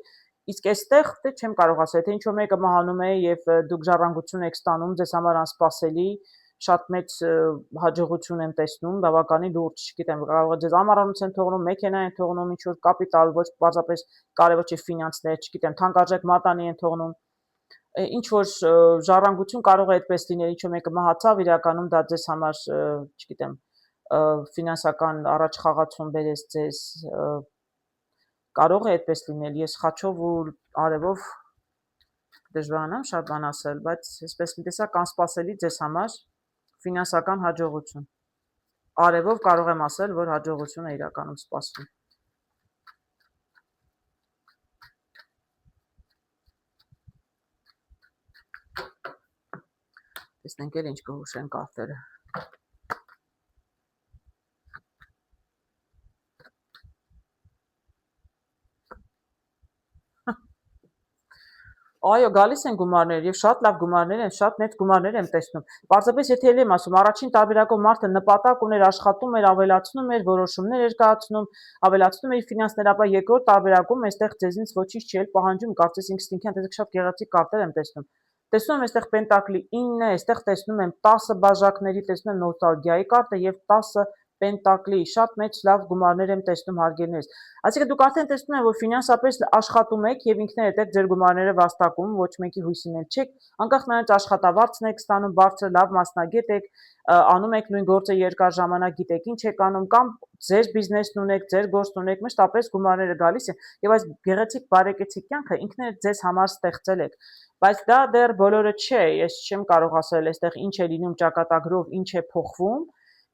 [SPEAKER 1] Իսկ այստեղ դե չեմ կարող ասել, թե ինչ-որ մեկը մահանում է եւ դուք ժառանգություն եք ստանում, ձեզ համար անսպասելի, շատ մեծ հաջողություն եմ տեսնում, բավականին լուրջ, չգիտեմ, կարող է ձեզ ամառանոց են թողնում, մեքենա են թողնում, ինչ-որ կապիտալ, ոչ պարզապես կարևոր չէ ֆինանսներ, չգիտեմ, թանկարժեք մատանի են թողնում, ինչ-որ ժառանգություն կարող է այդպես լինել, ինչ-որ մեկը մահացավ, իրականում դա ձեզ համար, չգիտեմ, ֆինանսական առաջխաղացում բերեց ձեզ, կարող է այդպես լինել, ես խաչով ու արևով դժվարանամ շատ բան ասել, բայց այսպես մի տեսակ անսպասելի ձեզ համար ֆինանսական հաջողություն։ Արևով կարող եմ ասել, որ հաջողություն է իրականում սպասվում։ Տեսնենք էլ ինչ կհուշեն կարտերը։ Այո, գալիս են գումարներ եւ շատ լավ գումարներ են, շատ մեծ գումարներ եմ տեսնում։ Պարզապես եթե ելի եմ ասում, առաջին տարբերակով մարդը նպատակ ուներ, աշխատում էր, ավելացնում էր, որոշումներ էր կայացնում, ավելացնում էր ֆինանսներ, ապա երկրորդ տարբերակում այստեղ ձեզնից ոչինչ չի էլ պահանջում, կարծես ինքնին դες շատ գեղեցիկ կարտեր եմ տեսնում։ Տեսնում եմ այստեղ Պենտակլի 9 է, այստեղ տեսնում եմ 10 բաժակների, տեսնում եմ նոստալգիայի կարտը եւ 10 Պենտակլի, շատ մեծ լավ գումարներ եմ տեսնում հարգելներս։ Այսինքն դուք արդեն տեսնում եք, որ ֆինանսապես աշխատում եք եւ ինքներդ եք ձեր գումարները վաստակում, ոչ մեկի հույսին էլ չեք, անկախ նրանից աշխատավարձն եք ստանում, բարձր լավ մասնագետ եք, անում եք նույն գործը երկար ժամանակ, գիտեք ինչ եք անում, կամ ձեր բիզնեսն ունեք, ձեր գործն ունեք, մշտապես գումարները գալիս են եւ այս գեղեցիկ բարեկեցիկ կյանքը ինքներդ ձեզ համար ստեղծել եք։ Բայց դա դեռ բոլորը չէ, ես չեմ կարող ասել այստեղ ինչ է լինում ճակատագրով, ինչ է փոխվում,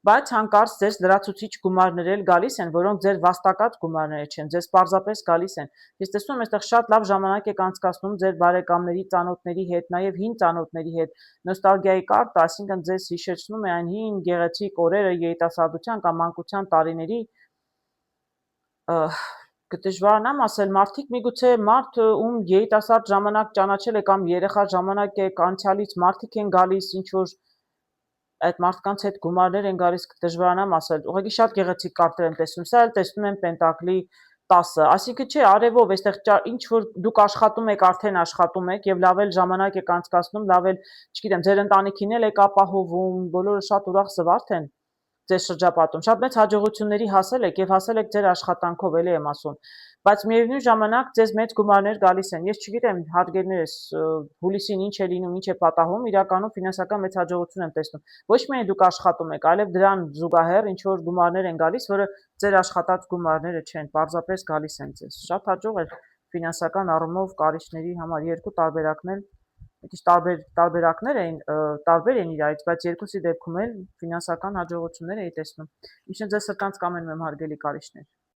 [SPEAKER 1] բայց հանկարծ ձեզ լրացուցիչ գումարներ էլ գալիս են, որոնք ձեր վաստակած գումարները չեն, ձեզ պարզապես գալիս են։ Ես տեսնում եմ այստեղ շատ լավ ժամանակ եք անցկացնում ձեր բարեկամների, ծանոթների հետ, նաև հին ծանոթների հետ։ Նոստալգիայի կարտը, այսինքն ձեզ հիշեցնում է այն հին գեղեցիկ օրերը երիտասարդության կամ մանկության տարիների, կդժվարանամ ասել, մարդիկ միգուցե մարդ ում երիտասարդ ժամանակ ճանաչել է կամ երեխա ժամանակ է անցյալից մարդիկ են գալիս, ինչ որ այդ մարդկանց հետ գումարներ են գալիս, դժվարանամ ասել։ Ուղղակի շատ գեղեցիկ կարտեր եմ տեսնում, սա էլ տեսնում եմ Պենտակլի 10-ը, այսինքն չէ, արևով այստեղ ինչ որ դուք աշխատում եք, արդեն աշխատում եք եւ լավ էլ ժամանակ եք անցկացնում, լավ էլ, չգիտեմ, ձեր ընտանիքին էլ եք ապահովում, բոլորը շատ ուրախ զվարթ են ձեզ շրջապատում, շատ մեծ հաջողությունների հասել եք եւ հասել եք ձեր աշխատանքով, էլի եմ ասում, բայց միևնույն ժամանակ ձեզ մեծ գումարներ գալիս են։ Ես չգիտեմ, հարգելներս, հուլիսին ինչ է լինում, ինչ է պատահում, իրականում ֆինանսական մեծ հաջողություն եմ տեսնում։ Ոչ միայն դուք աշխատում եք, այլև դրան զուգահեռ ինչ որ գումարներ են գալիս, որը ձեր աշխատած գումարները չեն, պարզապես գալիս են ձեզ։ Շատ հաջող է ֆինանսական առումով կարիճների համար երկու տարբերակն էլ մի քիչ տարբերակներ էին, տարբեր են իրարից, բայց երկուսի դեպքում էլ ֆինանսական հաջողություններ էի տեսնում։ Ինչն ձեզ սրտանց կամենում եմ հարգելի կարիճներ։